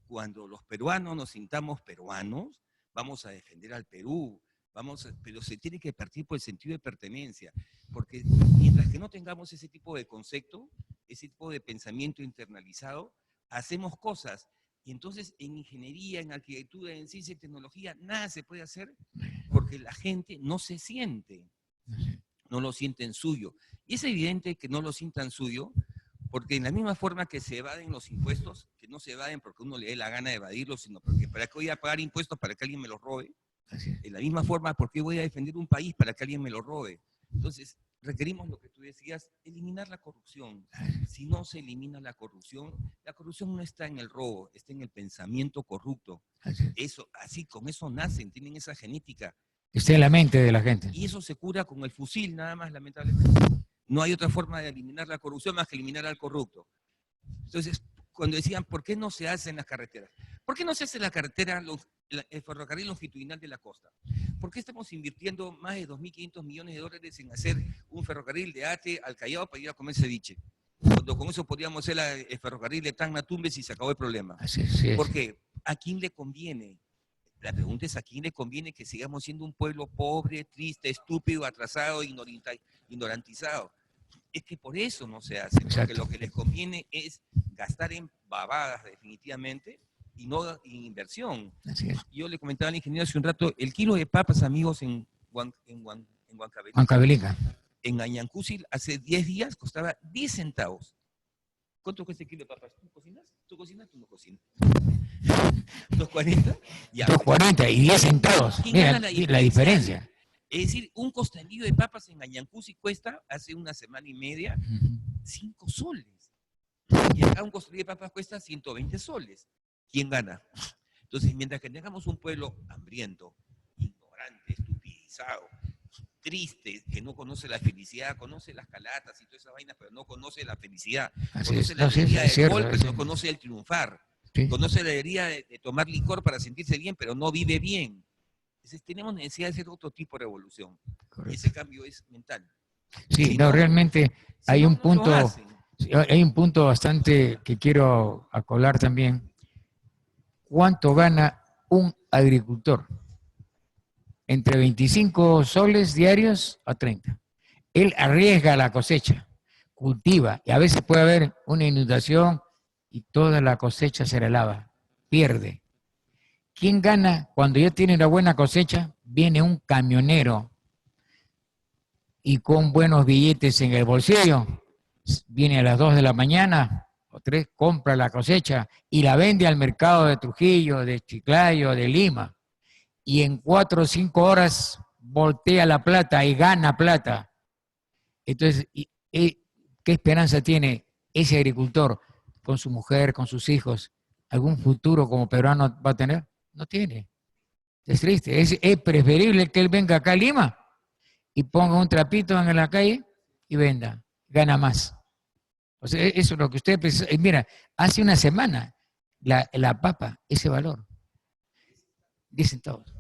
Cuando los peruanos nos sintamos peruanos, vamos a defender al Perú, pero se tiene que partir por el sentido de pertenencia, porque mientras que no tengamos ese tipo de concepto, ese tipo de pensamiento internalizado, hacemos cosas. Y entonces en ingeniería, en arquitectura, en ciencia y tecnología, nada se puede hacer porque la gente no se siente, no lo sienten suyo. Y es evidente que no lo sientan suyo porque en la misma forma que se evaden los impuestos, que no se evaden porque uno le dé la gana de evadirlos, sino porque ¿para qué voy a pagar impuestos para que alguien me los robe? En la misma forma, ¿por qué voy a defender un país para que alguien me lo robe? Entonces, requerimos lo que tú decías, eliminar la corrupción. Si no se elimina la corrupción no está en el robo, está en el pensamiento corrupto. Eso, así, con eso nacen, tienen esa genética. Está en la mente de la gente. Y eso se cura con el fusil, nada más, lamentablemente. No hay otra forma de eliminar la corrupción más que eliminar al corrupto. Entonces, cuando decían, ¿por qué no se hacen las carreteras? ¿Por qué no se hace la carretera, el ferrocarril longitudinal de la costa? ¿Por qué estamos invirtiendo más de 2.500 millones de dólares en hacer un ferrocarril de Ate al Callao para ir a comer ceviche? Cuando con eso podríamos hacer el ferrocarril de Tacna a Tumbes y se acabó el problema. Así es. ¿Por qué? ¿A quién le conviene? La pregunta es, ¿a quién le conviene que sigamos siendo un pueblo pobre, triste, estúpido, atrasado, ignorantizado? Es que por eso no se hace, porque Exacto. lo que les conviene es gastar en babadas definitivamente y no en inversión. Así es. Yo le comentaba al ingeniero hace un rato, el kilo de papas, amigos, en Huancavelica. en Añancusil, hace 10 días costaba 10 centavos. ¿Cuánto cuesta el kilo de papas? ¿Tú cocinas? ¿Tú cocinas? ¿Tú no cocinas? ¿2.40? Ya. 2.40 y 10 centavos. ¿Quién Mira gana la diferencia. Es decir, un costalillo de papas en Añancusi cuesta, hace una semana y media, 5 soles. Y acá un costalillo de papas cuesta 120 soles. ¿Quién gana? Entonces, mientras que tengamos un pueblo hambriento, ignorante, estupidizado, triste, que no conoce la felicidad, conoce las calatas y todas esas vainas, pero no conoce la felicidad, Así conoce es. la No, sí, alegría es del cierto, gol, pero no sí. conoce el triunfar, Sí. conoce la alegría de tomar licor para sentirse bien, pero no vive bien. Entonces tenemos necesidad de hacer otro tipo de revolución, y Correcto. ese cambio es mental. Sí, Si no, no, realmente si hay no, un no lo punto, hacen. sí, hay un punto bastante que quiero acolar también. ¿Cuánto gana un agricultor? Entre 25 soles diarios a 30. Él arriesga la cosecha, cultiva, y a veces puede haber una inundación y toda la cosecha se la lava, pierde. ¿Quién gana cuando ya tiene una buena cosecha? Viene un camionero y con buenos billetes en el bolsillo, viene a las 2 de la mañana o 3, compra la cosecha y la vende al mercado de Trujillo, de Chiclayo, de Lima. Y en 4 o 5 horas voltea la plata y gana plata. Entonces, ¿qué esperanza tiene ese agricultor con su mujer, con sus hijos? ¿Algún futuro como peruano va a tener? No tiene. Es triste. Es preferible que él venga acá a Lima y ponga un trapito en la calle y venda. Gana más. O sea, eso es lo que usted pensó. Mira, hace una semana la papa, ese valor, 10 centavos.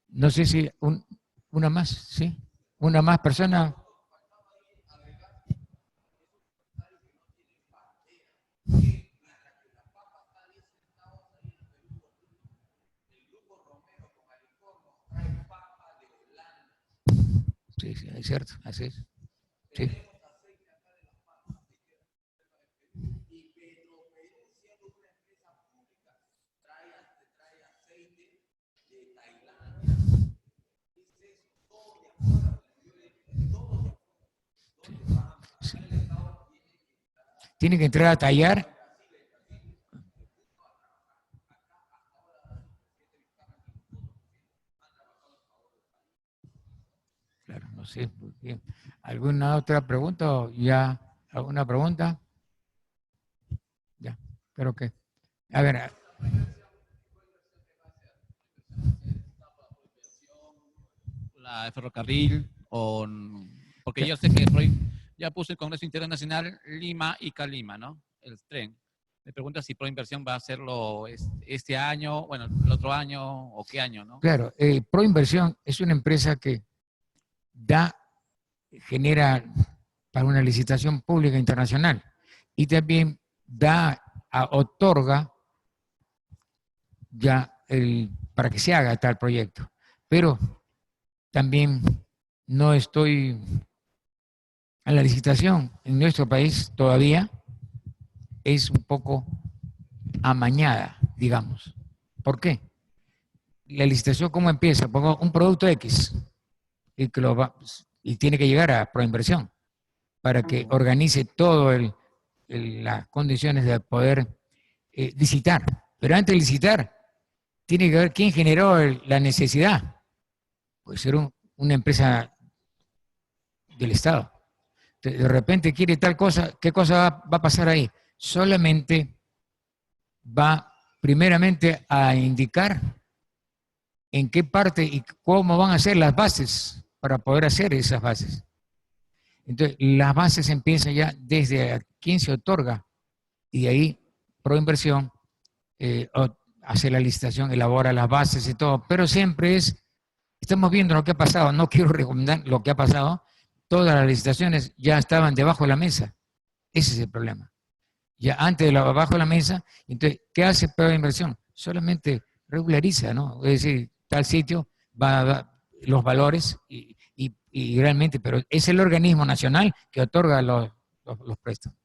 No sé si una más, ¿sí? Una más persona. Sí, sí, es cierto, así es. Sí. Sí. Tiene que entrar a tallar. Claro, no sé. Muy bien. ¿Alguna otra pregunta o ya? ¿Alguna pregunta? Ya, creo que. A ver, La de ferrocarril, porque ¿qué? yo sé que ya puse el Congreso Internacional Lima y Calima, ¿no? El tren. Me pregunta si Proinversión va a hacerlo este año, bueno, el otro año o qué año, ¿no? Claro, Proinversión es una empresa que genera para una licitación pública internacional y también otorga ya para que se haga tal proyecto. Pero también no estoy en la licitación en nuestro país todavía, es un poco amañada, digamos. ¿Por qué? La licitación, ¿cómo empieza? Pongo un producto X y, y tiene que llegar a Proinversión para que organice todo las condiciones de poder licitar. Pero antes de licitar, tiene que ver quién generó la necesidad. Puede ser una empresa del Estado. De repente quiere tal cosa, ¿qué cosa va a pasar ahí? Solamente va primeramente a indicar en qué parte y cómo van a ser las bases para poder hacer esas bases. Entonces, las bases empiezan ya desde a quién se otorga y de ahí Proinversión hace la licitación, elabora las bases y todo, pero siempre estamos viendo lo que ha pasado, no quiero recomendar lo que ha pasado, todas las licitaciones ya estaban debajo de la mesa, ese es el problema. Ya antes de abajo de la mesa, entonces, ¿qué hace Proinversión? Solamente regulariza, ¿no? Es decir, tal sitio va a dar los valores y realmente, pero es el organismo nacional que otorga los préstamos.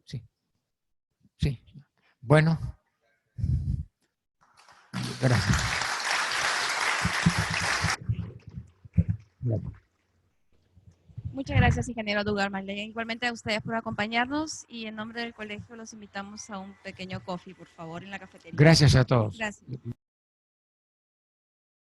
Sí, sí. Bueno, gracias. Muchas gracias, ingeniero Dugar Marlene. Igualmente a ustedes por acompañarnos y en nombre del colegio los invitamos a un pequeño coffee, por favor, en la cafetería. Gracias a todos. Gracias.